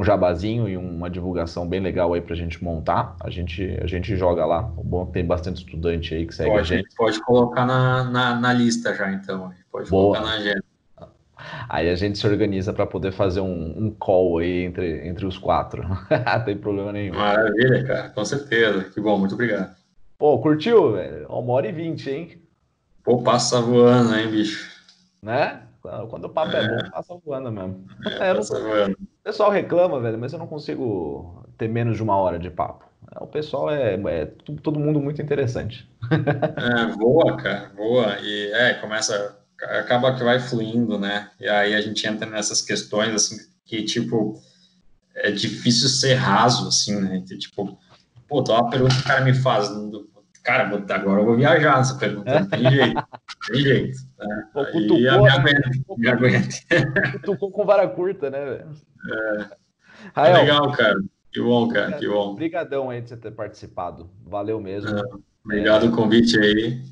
jabazinho e uma divulgação bem legal aí pra gente montar, a gente joga lá. O bom é que tem bastante estudante aí que segue a gente. Pode colocar na lista já, então. Pode boa. Colocar na agenda. Aí a gente se organiza para poder fazer um call aí entre os 4. Não tem problema nenhum. Maravilha, cara. Com certeza. Que bom. Muito obrigado. Pô, curtiu, velho? 1h20, hein? Pô, passa voando, hein, bicho? Né? Quando o papo é bom, passa voando mesmo. Eu não, Passa voando. o pessoal reclama, velho, mas eu não consigo ter menos de 1 hora de papo. O pessoal todo mundo muito interessante. Voa, cara, voa. E acaba que vai fluindo, né? E aí a gente entra nessas questões, assim, que, tipo, é difícil ser raso, assim, né? Tipo, pô, tá uma pergunta que o cara me faz. Cara, agora eu vou viajar nessa pergunta, não tem jeito, não tem jeito. Né? Pô, Aí eu me cutucou, né? aguento, me aguento. Cutucou com vara curta, né, velho? É Rael, legal, cara. Que bom, cara, que bom. brigadão aí de você ter participado. Valeu mesmo. Obrigado o convite aí.